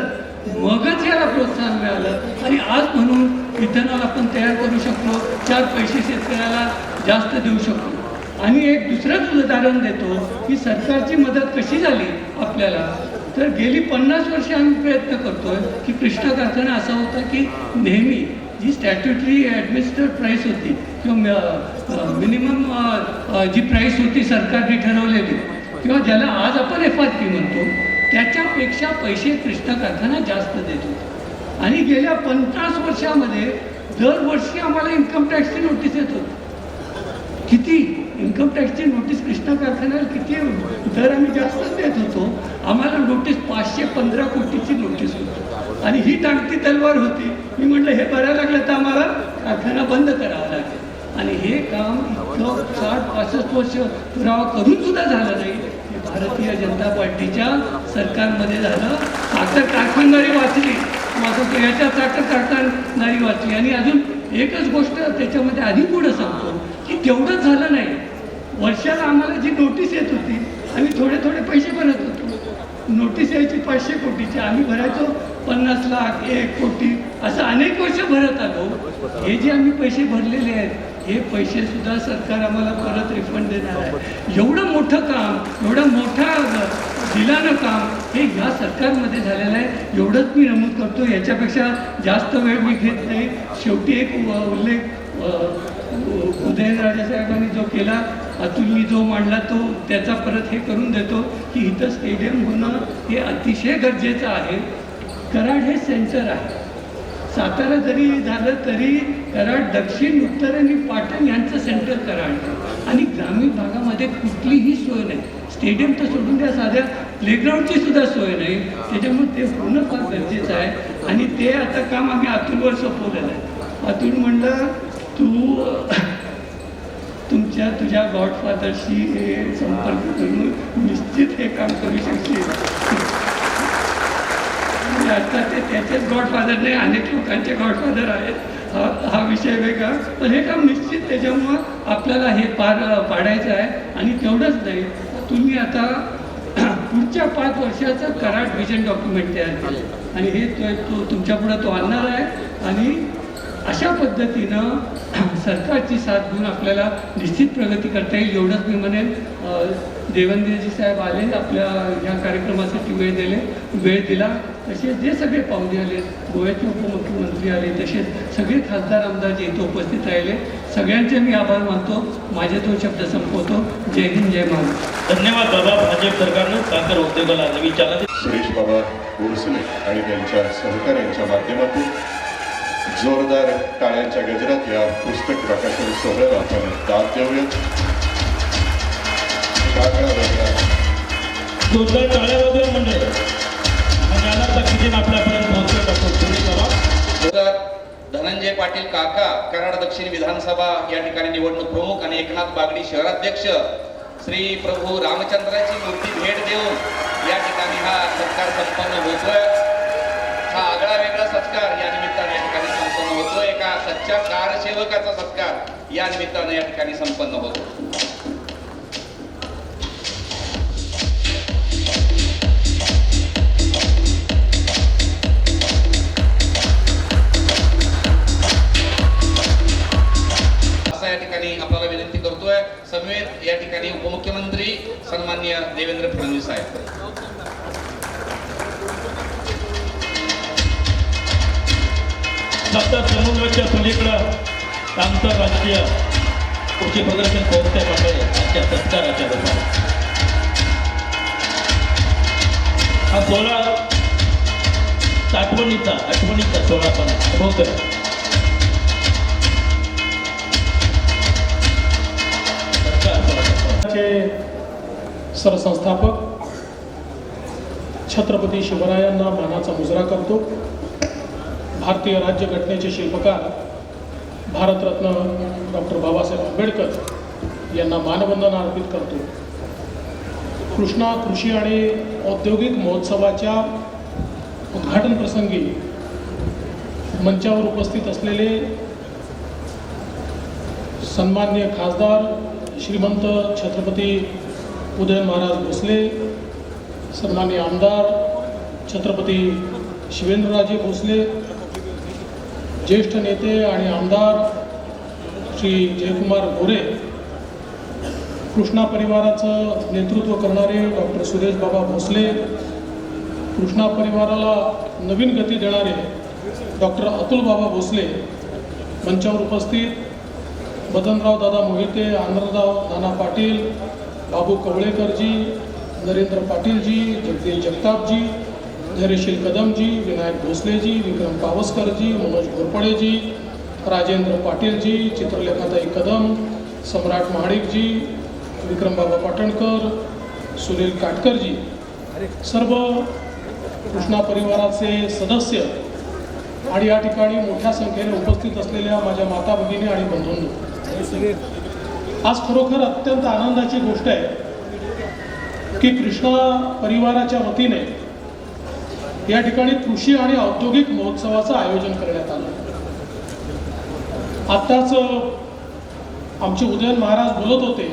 मगच याला प्रोत्साहन मिळालं आणि आज म्हणून इथेनॉल आपण तयार करू शकलो, 4 पैसे शेतकऱ्याला जास्त देऊ शकतो. आणि एक दुसरंच उदाहरण देतो की सरकारची मदत कशी झाली आपल्याला. तर गेली 50 वर्षे आम्ही प्रयत्न करतोय की कृष्णा कारखाना असा होता की नेहमी जी स्टॅट्युटरी ॲडमिनिस्ट्रेट प्राईस होती किंवा मिनिमम जी प्राईस होती सरकारने ठरवलेली किंवा ज्याला आज आपण FRP म्हणतो त्याच्यापेक्षा पैसे कृष्णा कारखाना जास्त देतो. आणि गेल्या 50 वर्षामध्ये दरवर्षी आम्हाला इन्कम टॅक्सची नोटीस येत होती. किती इन्कम टॅक्सची नोटीस कृष्णा कारखान्याला किती दर आम्ही जास्तच देत होतो. आम्हाला नोटीस 515 कोटीची नोटीस होती आणि ही टांगती तलवार होती. मी म्हटलं हे भरायला लागलं तर आम्हाला कारखाना बंद करावा लागेल. आणि हे काम इतकं 60-65 वर्ष पुरावा करून सुद्धा झालं नाही. हे भारतीय जनता पार्टीच्या सरकारमध्ये झालं. साखर कारखानदारी वाचली, माझं याच्या साखर कारखानदारी वाचली. आणि अजून एकच गोष्ट त्याच्यामध्ये आधी पुढं सांगतो की तेवढंच झालं नाही. वर्षाला आम्हाला जी नोटीस येत होती आम्ही थोडे पैसे भरत होतो. नोटीस यायची 500 कोटीची, आम्ही भरायचो 50 लाख 1 कोटी असं अनेक वर्ष भरत आलो. हे जे आम्ही पैसे भरलेले आहेत हे पैसे सुद्धा सरकार आम्हाला परत रिफंड देणार आहे. एवढं मोठं काम, एवढं मोठा दिलानं काम हे ह्या सरकारमध्ये झालेलं आहे. एवढंच मी नमूद करतो, याच्यापेक्षा जास्त वेळ मी घेत नाही. शेवटी एक उल्लेख उदयनराजे साहेबांनी जो केला, अतुलनी जो मांडला तो त्याचा परत हे करून देतो की इथं स्टेडियम होणं हे अतिशय गरजेचं आहे. कराड हे सेंटर आहे. सातारा जरी झालं तरी कराड दक्षिण, उत्तर आणि पाटण यांचं सेंटर कराड. आणि ग्रामीण भागामध्ये कुठलीही सोय नाही. स्टेडियम तर सोडून द्या, साध्या प्लेग्राऊंडची सुद्धा सोय नाही. त्याच्यामुळे ते होणं फार गरजेचं आहे. आणि ते आता काम आम्ही अतुलवर सोपवलेलं आहे. अतुल म्हणलं तू तुझ्या गॉडफादरशी हे संपर्क करून निश्चित हे काम करू शकशील. आता ते त्याचेच गॉडफादर नाही, अनेक लोकांचे गॉडफादर आहेत, हा विषय वेगळा. पण हे काम निश्चित त्याच्यामुळं आपल्याला हे पाडायचं आहे. आणि तेवढंच नाही, तुम्ही आता पुढच्या 5 वर्षाचं कराड व्हिजन डॉक्युमेंट तयार केलं आणि हे तुमच्यापुढं तो आणणार आहे. आणि अशा पद्धतीनं सरकारची साथ घेऊन आपल्याला निश्चित प्रगती करता येईल. एवढंच मी म्हणेन. देवेंद्रजी साहेब आले, आपल्या या कार्यक्रमासाठी वेळ दिला. तसेच जे सगळे पाहुणे आले, गोव्याचे उपमुख्यमंत्री आले, तसेच सगळे खासदार आमदार जे इथे उपस्थित राहिले, सगळ्यांचे मी आभार मानतो. माझे 2 शब्द संपवतो. जय हिंद, जय महाराष्ट्र. धन्यवाद बाबा. भाजप सरकारनं साखर उद्योगाला नवी चालना सुरेश बाबा भोसले आणि त्यांच्या सहकाऱ्यांच्या माध्यमातून जोरदार टाळ्यांच्या गजरात या पुस्तक प्रकाशन सोहळ्याला आपण दाद देऊयात. जोरदार टाळ्या वगैरे मंडळ आणि आला ताकदीने आपल्यापर्यंत पोहोचले डॉक्टर सुरेश बाबा. धनंजय पाटील काका, कराड दक्षिण विधानसभा या ठिकाणी निवडणूक प्रमुख, आणि एकनाथ बागडी शहराध्यक्ष, श्री प्रभू रामचंद्राची मूर्ती भेट देऊन या ठिकाणी हा सत्कार संपन्न होतोय. हा आगळा वेगळा सत्कार या निमित्ताने या ठिकाणी संपन्न होतोय. एका सच्च्या कारसेवकाचा सत्कार या निमित्ताने या ठिकाणी संपन्न होतो. या ठिकाणी आपल्याला विनंती करतोय. समवेत या ठिकाणी उपमुख्यमंत्री सन्माननीय देवेंद्र फडणवीस साहेब. सत्तर समुद्राच्या पलीकडं आंतरराष्ट्रीय कृषी प्रदर्शन पोहोचते मंडळी यांच्या सत्काराच्या रूपाने हा सोहळा आठवणीचा सोहळा पण होतोय. सरसंस्थापक छत्रपती शिवरायांना मानाचा मुजरा करतो. भारतीय राज्यघटनेचे शिल्पकार भारतरत्न डॉक्टर बाबासाहेब आंबेडकर यांना मानवंदना अर्पित करतो. कृष्णा कृषी आणि औद्योगिक महोत्सवाच्या उद्घाटन प्रसंगी मंचावर उपस्थित असलेले सन्माननीय खासदार श्रीमंत छत्रपती उदयन महाराज भोसले, सन्माननीय आमदार छत्रपती शिवेंद्रराजे भोसले, ज्येष्ठ नेते आणि आमदार श्री जयकुमार गोरे, कृष्णा परिवाराचं नेतृत्व करणारे डॉक्टर सुरेश बाबा भोसले, कृष्णा परिवाराला नवीन गती देणारे डॉक्टर अतुल बाबा भोसले, मंचावर उपस्थित मदनराव दादा मोहिते, आनंदराव नाना पाटील, बाबू कवळेकरजी, नरेंद्र पाटीलजी, जगदीश जगतापजी, धैर्यशील कदमजी, विनायक भोसलेजी, विक्रम पावसकरजी, मनोज घोरपडेजी, राजेंद्र पाटीलजी, चित्रलेखाताई कदम, सम्राट महाडिकजी, विक्रमबाबा पाटणकर, सुनील काटकरजी, सर्व कृष्णा परिवाराचे सदस्य आणि या ठिकाणी मोठ्या संख्येने उपस्थित असलेल्या माझ्या माता भगिनी आणि बंधूंनो, आज खरोखर अत्यंत आनंदाची गोष्ट आहे की कृष्णा परिवाराच्या वतीने या ठिकाणी कृषी आणि औद्योगिक महोत्सवाचं आयोजन करण्यात आलं. आत्ताच आमचे उदयन महाराज बोलत होते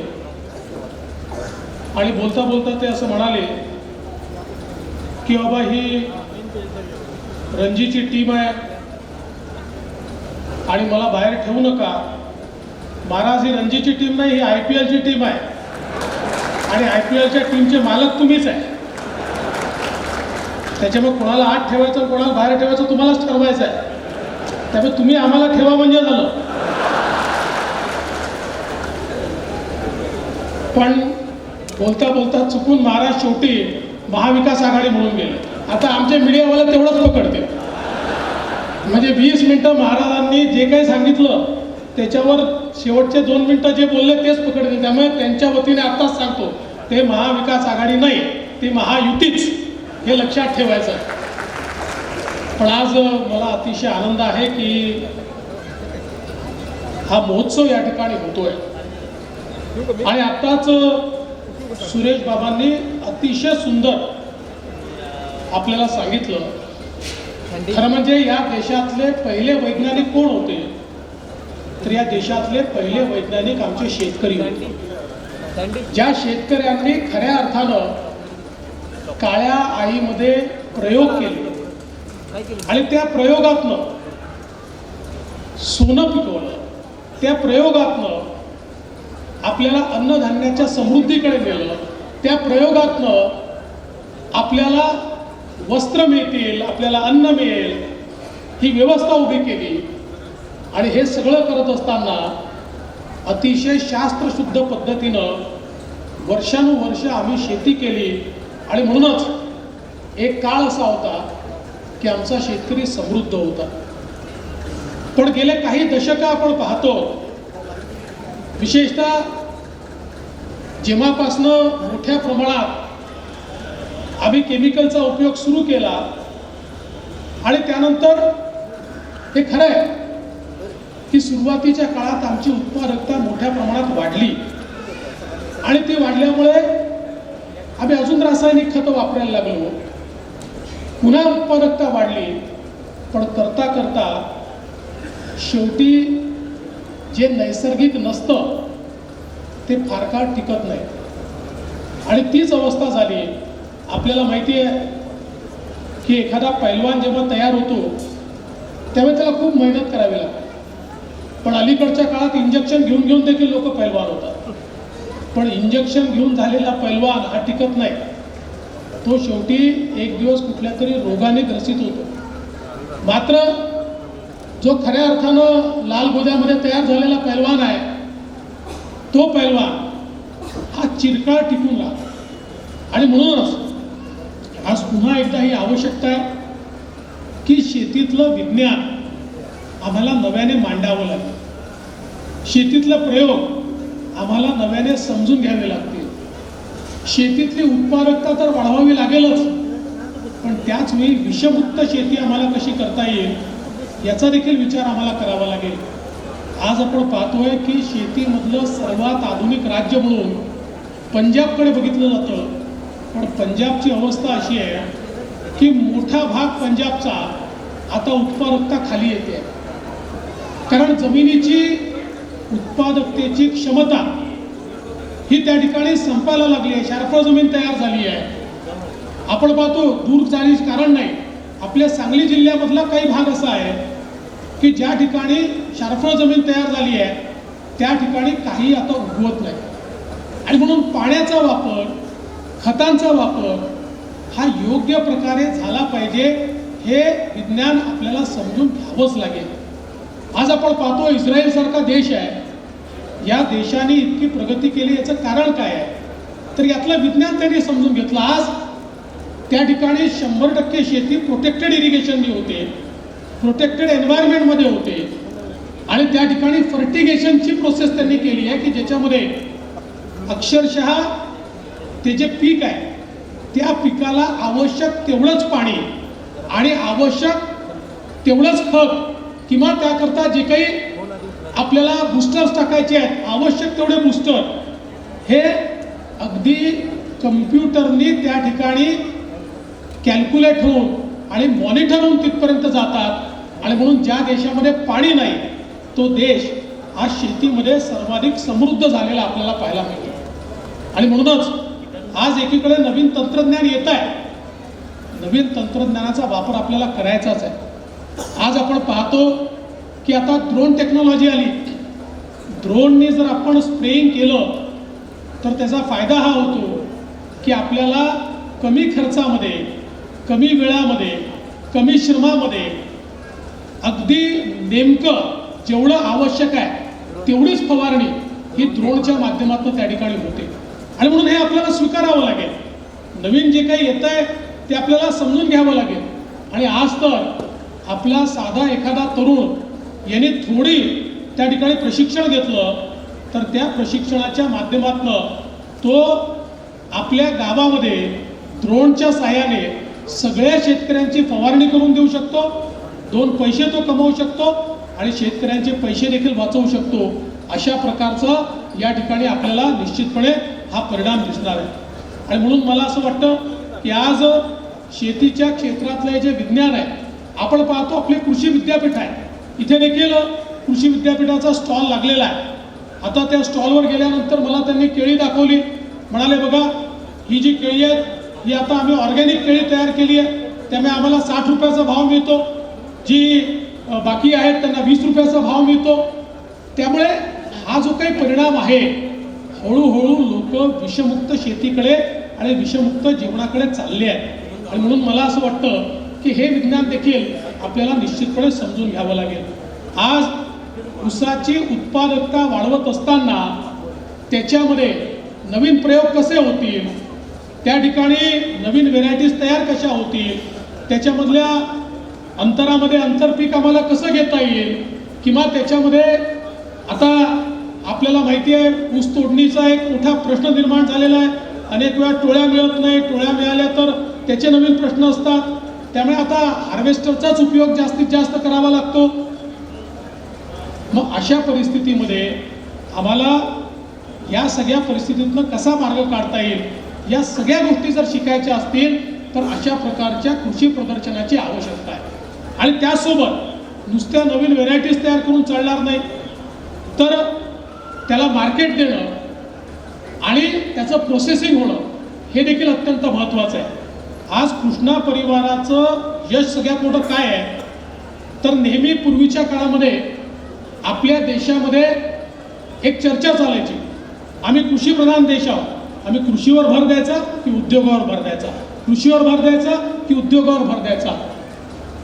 आणि बोलता बोलता ते असं म्हणाले की बाबा ही रणजीची टीम आहे आणि मला बाहेर ठेवू नका. महाराज, ही रणजीची टीम नाही, ही IPL ची टीम आहे आणि IPL च्या टीमचे मालक तुम्हीच आहे. त्याच्यामुळे कोणाला आत ठेवायचं कोणाला बाहेर ठेवायचं तुम्हालाच ठरवायचं आहे. त्यामुळे तुम्ही आम्हाला ठेवा म्हणजे झालं. पण बोलता बोलता चुकून महाराज शेवटी महाविकास आघाडी म्हणून गेले. आता आमच्या मीडियावाले तेवढंच पकडते. म्हणजे 20 मिनिटं महाराजांनी जे काही सांगितलं त्याच्यावर शेवटचे 2 मिनिटं जे बोलले तेच पकडले. त्यामुळे त्यांच्या वतीने आत्ताच सांगतो, ते महाविकास आघाडी नाही, ती महायुतीच, हे लक्षात ठेवायचं. पण आज मला अतिशय आनंद आहे की हा महोत्सव या ठिकाणी होतोय. आणि आत्ताच सुरेश बाबांनी अतिशय सुंदर आपल्याला सांगितलं. खरं म्हणजे या देशातले पहिले वैज्ञानिक कोण होते, तर या देशातले पहिले वैज्ञानिक आमचे शेतकरी होते. ज्या शेतकऱ्यांनी खऱ्या अर्थानं काळ्या आईमध्ये प्रयोग केले आणि त्या प्रयोगातनं सोनं पिकवलं. त्या प्रयोगातनं आपल्याला अन्नधान्याच्या समृद्धीकडे नेलं, त्या प्रयोगातनं आपल्याला वस्त्र मिळतील, आपल्याला अन्न मिळेल, ही व्यवस्था उभी केली. आणि हे सगळं करत असताना अतिशय शास्त्रशुद्ध पद्धतीनं वर्षानुवर्ष आम्ही शेती केली. आणि म्हणूनच एक काळ असा होता की आमचा शेतकरी समृद्ध होता. पण गेले काही दशकं आपण पाहतो, विशेषतः जेव्हापासनं मोठ्या प्रमाणात आम्ही केमिकलचा उपयोग सुरू केला आणि त्यानंतर हे खरं आहे की सुरुवातीच्या काळात आमची उत्पादकता मोठ्या प्रमाणात वाढली आणि ती वाढल्यामुळे आम्ही अजून रासायनिक खतं वापरायला लागलो. पुन्हा उत्पादकता वाढली, पण करता करता शेवटी जे नैसर्गिक नसतं ते फार काळ टिकत नाही. आणि तीच अवस्था झाली. आपल्याला माहिती आहे की एखादा पैलवान जेव्हा तयार होतो तेव्हा त्याला खूप मेहनत करावी लागते. पण अलीकडच्या काळात इंजेक्शन घेऊन घेऊन देखील लोक पैलवान होतात. पण इंजेक्शन घेऊन झालेला पैलवान हा टिकत नाही. तो शेवटी एक दिवस कुठल्या तरी रोगाने ग्रसित होतो. मात्र जो खऱ्या अर्थानं लाल गोद्यामध्ये तयार झालेला पैलवान आहे, तो पैलवान हा चिरकाळ टिकून राहतो. आणि म्हणूनच आज पुन्हा एकदा ही आवश्यकता आहे की शेतीतलं विज्ञान आम्हाला नव्याने मांडावं लागेल. शेतीतलं प्रयोग आम्हाला नव्याने समजून घ्यावे लागतील. शेतीतली उत्पादकता तर वाढवावी लागेलच, पण त्याच वेळी विषमुक्त शेती आम्हाला कशी करता येईल याचा देखील विचार आम्हाला करावा लागेल. आज आपण पाहतोय की शेतीमधलं सर्वात आधुनिक राज्य म्हणून पंजाबकडे बघितलं जातं. पण पंजाबची अवस्था अशी आहे की मोठा भाग पंजाबचा आता उत्पादकता खाली येते. कारण जमिनीची उत्पादकतेची क्षमता ही त्या ठिकाणी संपायला लागली आहे. शार्फळ जमीन तयार झाली आहे. आपण पाहतो, दूर जाण्याचं कारण नाही, आपल्या सांगली जिल्ह्यामधला काही भाग असा आहे की ज्या ठिकाणी शार्फळ जमीन तयार झाली आहे त्या ठिकाणी काही आता उगवत नाही. आणि म्हणून पाण्याचा वापर, खतांचा वापर हा योग्य प्रकारे झाला पाहिजे, हे विज्ञान आपल्याला समजून घ्यावंच लागेल. आज आपण पाहतो इस्रायल सारखा देश आहे, या देशाने इतकी प्रगती केली, याचं कारण काय आहे तर यातलं विज्ञान त्यांनी समजून घेतलं. आज त्या ठिकाणी 100% शेती प्रोटेक्टेड इरिगेशननी होते, प्रोटेक्टेड एन्व्हायरमेंटमध्ये होते. आणि त्या ठिकाणी फर्टिगेशनची प्रोसेस त्यांनी केली आहे की ज्याच्यामध्ये अक्षरशः ते जे पीक आहे त्या पिकाला आवश्यक तेवढंच पाणी आणि आवश्यक तेवढंच खत, किंवा त्याकरता जे काही आपल्याला बूस्टर्स टाकायचे आहेत, आवश्यक तेवढे बूस्टर हे अगदी कम्प्युटरनी त्या ठिकाणी कॅल्क्युलेट होऊन आणि मॉनिटर होऊन तिथपर्यंत जातात. आणि म्हणून ज्या देशामध्ये पाणी नाही तो देश आज शेतीमध्ये सर्वाधिक समृद्ध झालेला आपल्याला पाहायला मिळतो. आणि म्हणूनच आज एकीकडे नवीन तंत्रज्ञान येत आहे, नवीन तंत्रज्ञानाचा वापर आपल्याला करायचाच आहे. आज आपण पाहतो की आता ड्रोन टेक्नॉलॉजी आली. ड्रोनने जर आपण स्प्रेइंग केलं तर त्याचा फायदा हा होतो की आपल्याला कमी खर्चामध्ये, कमी वेळामध्ये, कमी श्रमामध्ये अगदी नेमकं जेवढं आवश्यक आहे तेवढीच फवारणी ही ड्रोनच्या माध्यमातून त्या ठिकाणी होते. आणि म्हणून हे आपल्याला स्वीकारावं लागेल. नवीन जे काही येत आहे ते आपल्याला समजून घ्यावं लागेल. आणि आज तर आपला साधा एखादा तरुण याने थोडी त्या ठिकाणी प्रशिक्षण घेतलं तर त्या प्रशिक्षणाच्या माध्यमातून तो आपल्या गावामध्ये ड्रोनच्या साहाय्याने सगळ्या शेतकऱ्यांची फवारणी करून देऊ शकतो, 2 पैसे तो कमवू शकतो आणि शेतकऱ्यांचे पैसे देखील वाचवू शकतो. अशा प्रकारचं या ठिकाणी आपल्याला निश्चितपणे हा परिणाम दिसणार आहे. आणि म्हणून मला असं वाटतं की आज शेतीच्या क्षेत्रातलं जे विज्ञान आहे, आपण पाहतो आपले कृषी विद्यापीठ आहे, इथे देखील कृषी विद्यापीठाचा स्टॉल लागलेला आहे. आता त्या स्टॉलवर गेल्यानंतर मला त्यांनी केळी दाखवली, म्हणाले बघा ही जी केळी आहेत ही आता आम्ही ऑर्गॅनिक केळी तयार केली आहे, त्यामुळे आम्हाला 60 रुपयाचा भाव मिळतो, जी बाकी आहेत त्यांना 20 रुपयाचा भाव मिळतो. त्यामुळे हा जो काही परिणाम आहे, हळूहळू लोक विषमुक्त शेतीकडे आणि विषमुक्त जीवनाकडे चालले आहेत. आणि म्हणून मला असं वाटतं की हे विज्ञान देखील आपल्याला निश्चितपणे समजून घ्यावं लागेल. आज ऊसाची उत्पादकता वाढवत असताना त्याच्यामध्ये नवीन प्रयोग कसे होतील, त्या ठिकाणी नवीन व्हेरायटीज तयार कशा होतील, त्याच्यामधल्या अंतरामध्ये आंतरपीक आम्हाला कसं घेता येईल, किंवा त्याच्यामध्ये आता आपल्याला माहिती आहे ऊस तोडणीचा एक मोठा प्रश्न निर्माण झालेला आहे. अनेक वेळा टोळ्या मिळत नाही, टोळ्या मिळाल्या तर त्याचे नवीन प्रश्न असतात. त्यामुळे आता हार्वेस्टरचाच उपयोग जास्तीत जास्त करावा लागतो. मग अशा परिस्थितीमध्ये आम्हाला या सगळ्या परिस्थितीतनं कसा मार्ग काढता येईल, या सगळ्या गोष्टी जर शिकायच्या असतील तर अशा प्रकारच्या कृषी प्रदर्शनाची आवश्यकता आहे. आणि त्यासोबत नुसत्या नवीन व्हेरायटीज तयार करून चालणार नाही, तर त्याला मार्केट देणं आणि त्याचं प्रोसेसिंग होणं हे देखील अत्यंत महत्त्वाचं आहे. आज कृष्णा परिवाराचं यश सगळ्यात मोठं काय आहे, तर नेहमी पूर्वीच्या काळामध्ये आपल्या देशामध्ये एक चर्चा चालायची, आम्ही कृषीप्रधान देश आहोत, आम्ही कृषीवर भर द्यायचा की उद्योगावर भर द्यायचा, कृषीवर भर द्यायचा की उद्योगावर भर द्यायचा.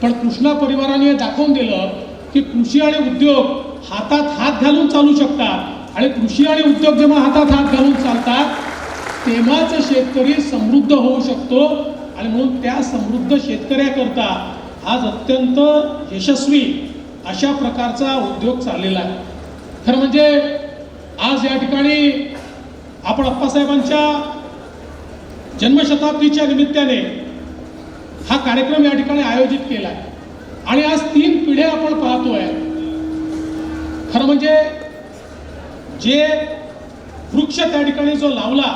पण कृष्णा परिवाराने दाखवून दिलं की कृषी आणि उद्योग हातात हात घालून चालू शकतात. आणि कृषी आणि उद्योग जेव्हा हातात हात घालून चालतात तेव्हाच शेतकरी समृद्ध होऊ शकतो. आणि म्हणून त्या समृद्ध शेतकऱ्याकरता आज अत्यंत यशस्वी अशा प्रकारचा उद्योग चाललेला आहे. खरं म्हणजे आज या ठिकाणी आपण अप्पासाहेबांच्या जन्मशताब्दीच्या निमित्ताने हा कार्यक्रम या ठिकाणी आयोजित केला आहे. आणि आज 3 पिढ्या आपण पाहतोय. खरं म्हणजे जे वृक्ष त्या ठिकाणी जो लावला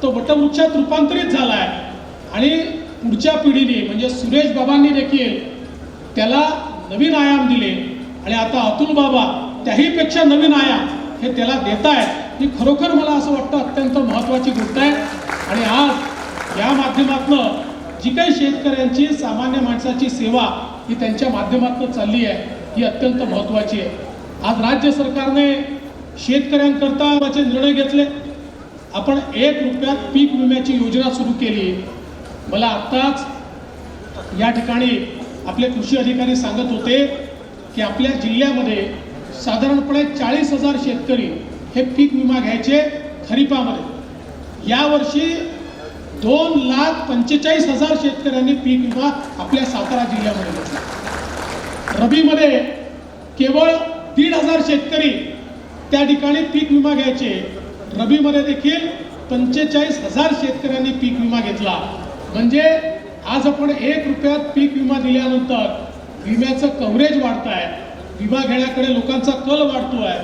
तो वटवृक्षात रूपांतरित झाला आहे. आणि पुढच्या पिढीने म्हणजे सुरेश बाबांनी देखील त्याला नवीन आयाम दिले. आणि आता अतुल बाबा त्याहीपेक्षा नवीन आयाम हे त्याला देत आहेत. ही खरोखर मला असं वाटतं अत्यंत महत्त्वाची गोष्ट आहे. आणि आज या माध्यमातून जी काही शेतकऱ्यांची सामान्य माणसाची सेवा ही त्यांच्या माध्यमातून चालली आहे ही अत्यंत महत्त्वाची आहे. आज राज्य सरकारने शेतकऱ्यांकरता निर्णय घेतले. आपण 1 रुपयात पीक विम्याची योजना सुरू केली. मला आत्ताच या ठिकाणी आपले कृषी अधिकारी सांगत होते की आपल्या जिल्ह्यामध्ये साधारणपणे 40,000 शेतकरी हे पीक विमा घ्यायचे खरीपामध्ये. यावर्षी 2,45,000 शेतकऱ्यांनी पीक विमा आपल्या सातारा जिल्ह्यामध्ये घेतला. रबीमध्ये केवळ 1,500 शेतकरी त्या ठिकाणी पीक विमा घ्यायचे. रबीमध्ये देखील 45,000 शेतकऱ्यांनी पीक विमा घेतला. म्हणजे आज आपण 1 रुपयात पीक विमा दिल्यानंतर विम्याचं कव्हरेज वाढत आहे, विमा घेण्याकडे लोकांचा कल वाढतो आहे.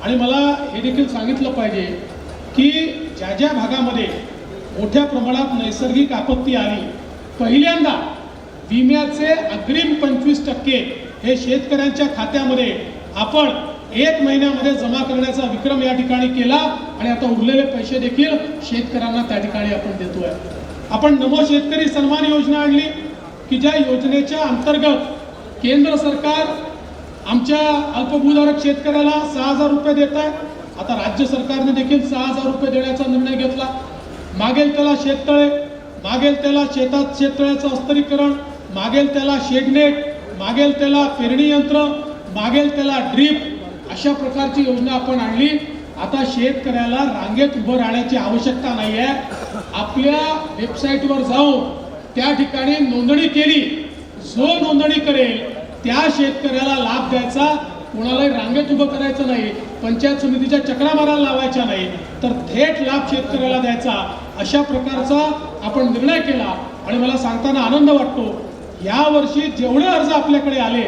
आणि मला हे देखील सांगितलं पाहिजे की ज्या ज्या भागामध्ये मोठ्या प्रमाणात नैसर्गिक आपत्ती आली, पहिल्यांदा विम्याचे अग्रिम 25% हे शेतकऱ्यांच्या खात्यामध्ये आपण 1 महिन्यामध्ये जमा करण्याचा विक्रम या ठिकाणी केला. आणि आता उरलेले पैसे देखील शेतकऱ्यांना त्या ठिकाणी आपण देतोय. आपण नमो शेतकरी सन्मान योजना आणली की ज्या योजनेच्या अंतर्गत केंद्र सरकार आमच्या अल्पभूधारक शेतकऱ्याला 6,000 रुपये देत आहे. आता राज्य सरकारने देखील 6,000 रुपये देण्याचा निर्णय घेतला. मागेल त्याला शेततळे, मागेल त्याला शेतात शेततळ्याचं अस्तरीकरण, मागेल त्याला शेडनेट, मागेल त्याला पेरणी यंत्र, मागेल त्याला ड्रीप, अशा प्रकारची योजना आपण आणली. आता शेतकऱ्याला रांगेत उभं राहण्याची आवश्यकता नाही आहे. आपल्या वेबसाईटवर जाऊन त्या ठिकाणी नोंदणी केली, जो नोंदणी करेल त्या शेतकऱ्याला लाभ द्यायचा. कोणालाही रांगेत उभं करायचं नाही, पंचायत समितीच्या चक्रा मारायला लावायच्या नाही, तर थेट लाभ शेतकऱ्याला द्यायचा. अशा प्रकारचा आपण निर्णय केला. आणि मला सांगताना आनंद वाटतो, यावर्षी जेवढे अर्ज आपल्याकडे आले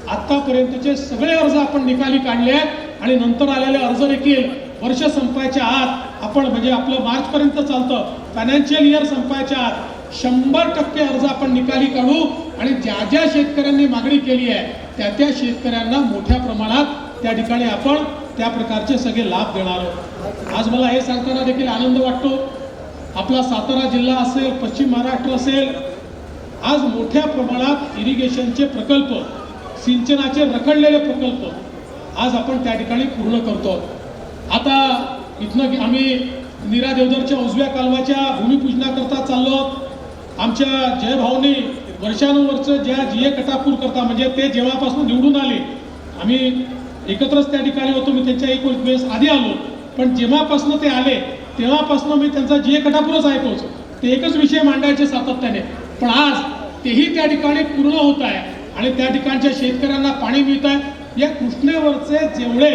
आतापर्यंतचे सगळे अर्ज आपण निकाली काढले आहेत. आणि नंतर आलेले अर्ज देखील वर्ष संपायच्या आत आपण म्हणजे आपलं मार्चपर्यंत चालतं, फायनान्शियल इयर संपायच्या आत 100% अर्ज आपण निकाली काढू. आणि ज्या ज्या शेतकऱ्यांनी मागणी केली आहे त्या त्या शेतकऱ्यांना मोठ्या प्रमाणात त्या ठिकाणी आपण त्या प्रकारचे सगळे लाभ देणार आहोत. आज मला हे सांगताना देखील आनंद वाटतो, आपला सातारा जिल्हा असेल, पश्चिम महाराष्ट्र असेल, आज मोठ्या प्रमाणात इरिगेशनचे प्रकल्प, सिंचनाचे रखडलेले प्रकल्प आज आपण त्या ठिकाणी पूर्ण करतो. आता इथनं आम्ही नीरा देवधरच्या उजव्या कालवाच्या भूमिपूजनाकरता चाललो आहोत. आमच्या जयभाऊंनी वर्षानुवर्ष ज्या GA कटापूर करता म्हणजे ते जेव्हापासून निवडून आले आम्ही एकत्रच त्या ठिकाणी होतो. मी त्यांच्या एक वेळेस आधी आलो, पण जेव्हापासून ते आले तेव्हापासून मी त्यांचा GA कटापूरच ऐकवतो. ते एकच विषय मांडायचे सातत्याने, पण आज तेही त्या ठिकाणी पूर्ण होत आहे आणि त्या ठिकाणच्या शेतकऱ्यांना पाणी मिळत आहे. या कृष्णेवरचे जेवढे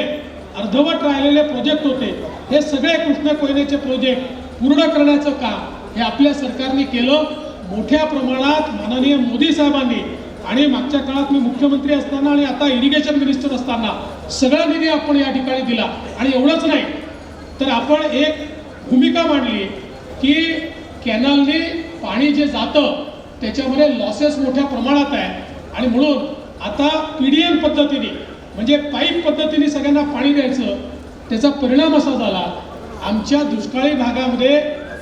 अर्धवट राहिलेले प्रोजेक्ट होते हे सगळे कृष्ण कोयनेचे प्रोजेक्ट पूर्ण करण्याचं काम हे आपल्या सरकारने केलं. मोठ्या प्रमाणात माननीय मोदी साहेबांनी आणि मागच्या काळात मी मुख्यमंत्री असताना आणि आता इरिगेशन मिनिस्टर असताना सगळा निधी आपण या ठिकाणी दिला. आणि एवढंच नाही तर आपण एक भूमिका मांडली की कॅनलने पाणी जे जातं त्याच्यामध्ये लॉसेस मोठ्या प्रमाणात आहे आणि म्हणून आता PDN पद्धतीने म्हणजे पाईप पद्धतीने सगळ्यांना पाणी द्यायचं. त्याचा परिणाम असा झाला आमच्या दुष्काळी भागामध्ये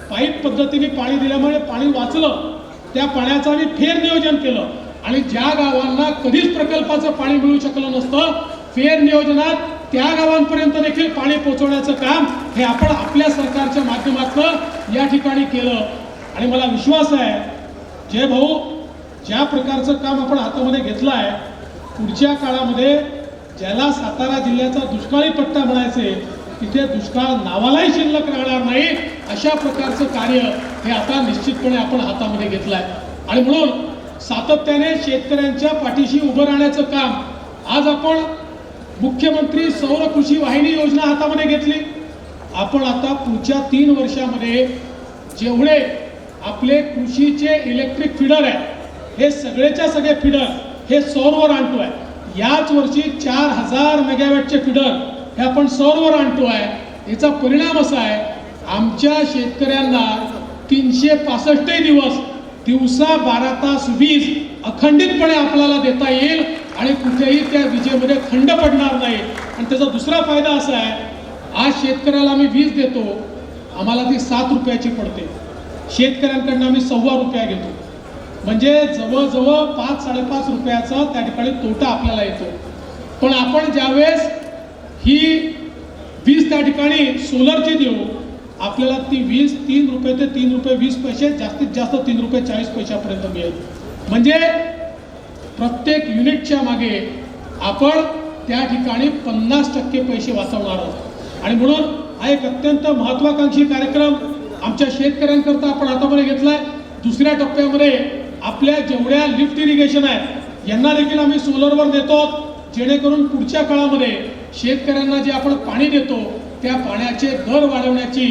पाईप पद्धतीने पाणी दिल्यामुळे पाणी वाचलं. त्या पाण्याचं आम्ही फेरनियोजन केलं आणि ज्या गावांना कधीच प्रकल्पाचं पाणी मिळू शकलं नसतं फेरनियोजनात त्या गावांपर्यंत देखील पाणी पोहोचवण्याचं काम हे आपण आपल्या सरकारच्या माध्यमातून या ठिकाणी केलं. आणि मला विश्वास आहे जय भाऊ ज्या प्रकारचं काम आपण हातामध्ये घेतलं आहे पुढच्या काळामध्ये ज्याला सातारा जिल्ह्याचा दुष्काळी पट्टा म्हणायचे तिथे दुष्काळ नावालाही शिल्लक राहणार नाही अशा प्रकारचं कार्य हे आता निश्चितपणे आपण हातामध्ये घेतलं आहे. आणि म्हणून सातत्याने शेतकऱ्यांच्या पाठीशी उभं राहण्याचं काम आज आपण मुख्यमंत्री सौर कृषी वाहिनी योजना हातामध्ये घेतली. आपण आता पुढच्या 3 वर्षामध्ये जेवढे आपले कृषीचे इलेक्ट्रिक फिडर आहे हे सगळेच्या सगळे फिडर हे सौरवर आणतोय. याच वर्षी 4000 मेगावॅटचे फिडर हे आपण सौरवर आणतोय. याचा परिणाम असा आहे आमच्या शेतकऱ्यांना 365 दिवस दिवसा 12 तास वीज अखंडितपणे आपल्याला देता येईल आणि कुठेही त्या विजेमध्ये खंड पडणार नाही. आणि त्याचा दुसरा फायदा असा आहे आज शेतकऱ्याला आम्ही वीज देतो आम्हाला ती 7 रुपयाची पडते. शेतकऱ्यांकडनं आम्ही 1.25 रुपया घेतो म्हणजे जवळजवळ 5-5.5 रुपयाचा त्या ठिकाणी तोटा आपल्याला येतो. पण आपण ज्यावेळेस ही वीज त्या ठिकाणी सोलरची देऊ आपल्याला ती वीज 3 रुपये ते 3 रुपये 20 पैसे जास्तीत जास्त 3 रुपये 40 पैशापर्यंत मिळेल. म्हणजे प्रत्येक युनिटच्या मागे आपण त्या ठिकाणी 50% पैसे वाचवणार आहोत. आणि म्हणून हा एक अत्यंत महत्त्वाकांक्षी कार्यक्रम आमच्या शेतकऱ्यांकरता आपण हातामध्ये घेतलाय. दुसऱ्या टप्प्यामध्ये आपल्या जेवढ्या लिफ्ट इरिगेशन आहेत यांना देखील आम्ही सोलरवर देतो जेणेकरून पुढच्या काळामध्ये शेतकऱ्यांना जे आपण पाणी देतो त्या पाण्याचे दर वाढवण्याची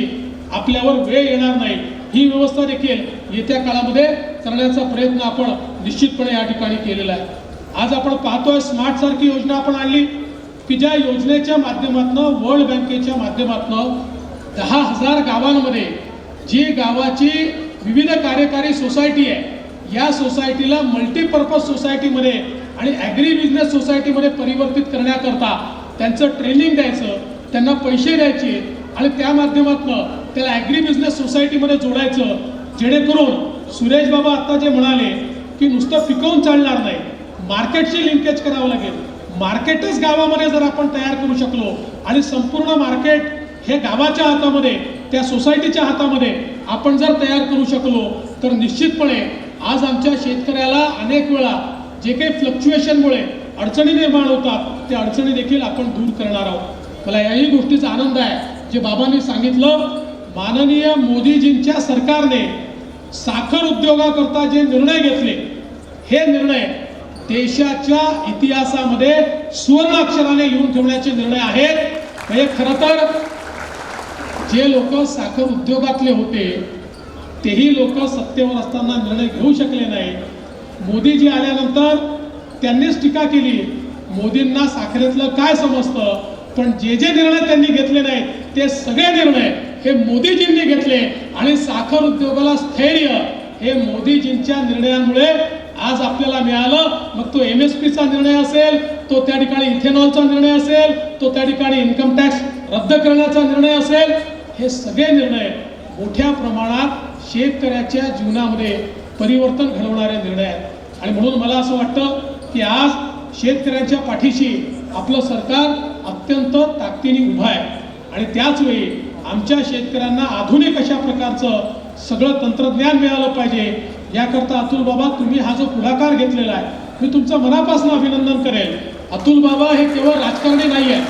आपल्यावर वेळ येणार नाही. ही व्यवस्था देखील येत्या काळामध्ये करण्याचा प्रयत्न आपण निश्चितपणे या ठिकाणी केलेला आहे. आज आपण पाहतोय स्मार्ट सारखी योजना आपण आणली की ज्या योजनेच्या माध्यमातून वर्ल्ड बँकेच्या माध्यमातून 10,000 गावांमध्ये जी गावाची विविध कार्यकारी सोसायटी आहे या सोसायटीला मल्टीपर्पज सोसायटीमध्ये आणि ॲग्री बिझनेस सोसायटीमध्ये परिवर्तित करण्याकरता त्यांचं ट्रेनिंग द्यायचं, त्यांना पैसे द्यायचे आणि त्या माध्यमातून त्याला ॲग्री बिझनेस सोसायटीमध्ये जोडायचं जेणेकरून सुरेश बाबा आत्ता जे म्हणाले की नुसतं पिकवून चालणार नाही मार्केटशी लिंकेज करावं लागेल. मार्केटच गावामध्ये जर आपण तयार करू शकलो आणि संपूर्ण मार्केट हे गावाच्या हातामध्ये त्या सोसायटीच्या हातामध्ये आपण जर तयार करू शकलो तर निश्चितपणे आज आमच्या शेतकऱ्याला अनेक वेळा जे काही फ्लक्च्युएशनमुळे अडचणी निर्माण होतात त्या अडचणी देखील आपण दूर करणार आहोत. मला याही गोष्टीचा आनंद आहे जे बाबांनी सांगितलं माननीय मोदीजींच्या सरकारने साखर उद्योगाकरता जे निर्णय घेतले हे निर्णय देशाच्या इतिहासामध्ये सुवर्ण अक्षराने लिहून ठेवण्याचे निर्णय आहेत. म्हणजे खरं तर जे लोक साखर उद्योगातले होते तेही लोक सत्तेवर असताना निर्णय घेऊ शकले नाही. मोदीजी आल्यानंतर त्यांनीच टीका केली मोदींना साखरेतलं काय समजतं, पण जे जे निर्णय त्यांनी घेतले नाहीत ते सगळे निर्णय हे मोदीजींनी घेतले आणि साखर उद्योगाला स्थैर्य हे मोदीजींच्या निर्णयांमुळे आज आपल्याला मिळालं. मग तो MSPचा निर्णय असेल, तो त्या ठिकाणी इथेनॉलचा निर्णय असेल, तो त्या ठिकाणी इन्कम टॅक्स रद्द करण्याचा निर्णय असेल, हे सगळे निर्णय मोठ्या प्रमाणात शेतकऱ्याच्या जीवनामध्ये परिवर्तन घडवणारे निर्णय आहेत. आणि म्हणून मला असं वाटतं की आज शेतकऱ्यांच्या पाठीशी आपलं सरकार अत्यंत ताकदीने उभा आहे आणि त्याच वेळी आमच्या शेतकऱ्यांना आधुनिक अशा प्रकारचं सगळं तंत्रज्ञान मिळालं पाहिजे याकरता अतुल बाबा तुम्ही हा जो पुढाकार घेतलेला आहे मी तुमचं मनापासून अभिनंदन करेल. अतुल बाबा हे केवळ राजकारणी नाही आहे,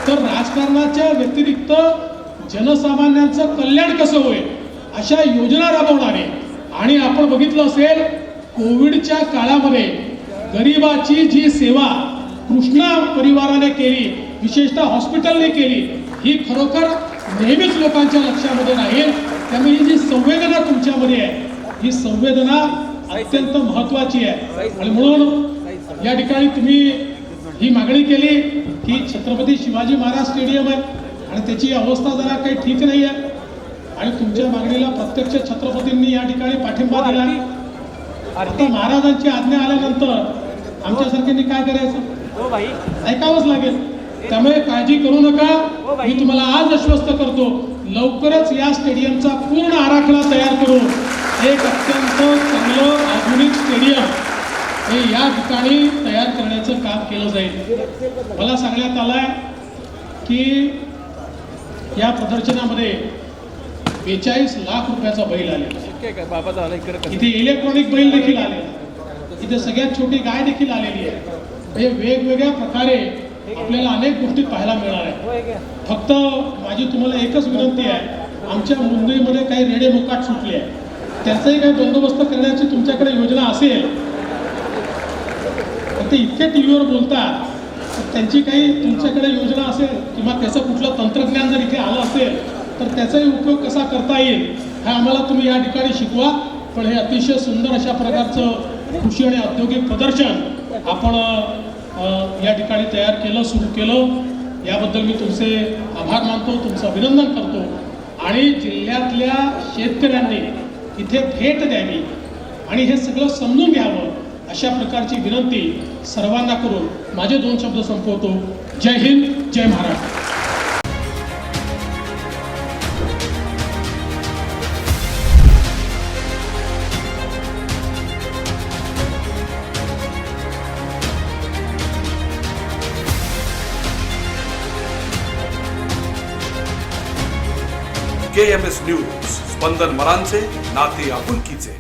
तर राजकारणाच्या व्यतिरिक्त जनसामान्यांचं कल्याण कसं होईल अशा योजना राबवणारे आणि आपण बघितलं असेल कोविडच्या काळामध्ये गरिबाची जी सेवा कृष्णा परिवाराने केली, विशेषतः हॉस्पिटलने केली, ही खरोखर नेहमीच लोकांच्या लक्षामध्ये राहील. त्यामुळे ही जी संवेदना तुमच्यामध्ये आहे ही संवेदना अत्यंत महत्त्वाची आहे आणि म्हणून या ठिकाणी तुम्ही ही मागणी केली की छत्रपती शिवाजी महाराज स्टेडियम आहे आणि त्याची अवस्था जरा काही ठीक नाही आहे आणि तुमच्या मागणीला प्रत्यक्ष छत्रपतींनी या ठिकाणी पाठिंबा दिला. आता महाराजांची आज्ञा आल्यानंतर आमच्यासारख्यांनी काय करायचं ऐकावंच लागेल. त्यामुळे काळजी करू नका. मी तुम्हाला आज आश्वस्त करतो लवकरच या स्टेडियमचा पूर्ण आराखडा तयार करून एक अत्यंत चांगलं आधुनिक स्टेडियम हे या ठिकाणी तयार करण्याचं काम केलं जाईल. मला सांगण्यात आलंय की या प्रदर्शनामध्ये 42 लाख रुपयाचा बैल आलेला, इथे इलेक्ट्रॉनिक बैल देखील आले, इथे सगळ्यात छोटी गाय देखील आलेली आहे. हे वेगवेगळ्या प्रकारे आपल्याला अनेक गोष्टी पाहायला मिळणार आहे. फक्त माझी तुम्हाला एकच विनंती आहे, आमच्या मुंबईमध्ये काही रेडे मोकाट सुटले आहे, त्याचाही काही बंदोबस्त करण्याची तुमच्याकडे योजना असेल. ते इतके टी व्हीवर बोलतात, त्यांची काही तुमच्याकडे योजना असेल किंवा त्याचं कुठलं तंत्रज्ञान जर इथे आलं असेल तर त्याचाही उपयोग कसा करता येईल हे आम्हाला तुम्ही या ठिकाणी शिकवा. पण हे अतिशय सुंदर अशा प्रकारचं कृषी आणि औद्योगिक प्रदर्शन आपण या ठिकाणी तयार केलं, सुरू केलं, याबद्दल मी तुमचे आभार मानतो, तुमचं अभिनंदन करतो. आणि जिल्ह्यातल्या शेतकऱ्यांनी इथे भेट द्यावी आणि हे सगळं समजून घ्यावं अशा प्रकारची विनंती सर्वांना करून माझे 2 शब्द संपवतो. जय हिंद, जय महाराष्ट्र. KMS न्यूज, स्पंदन मरांचे, नाते आपुलकीचे.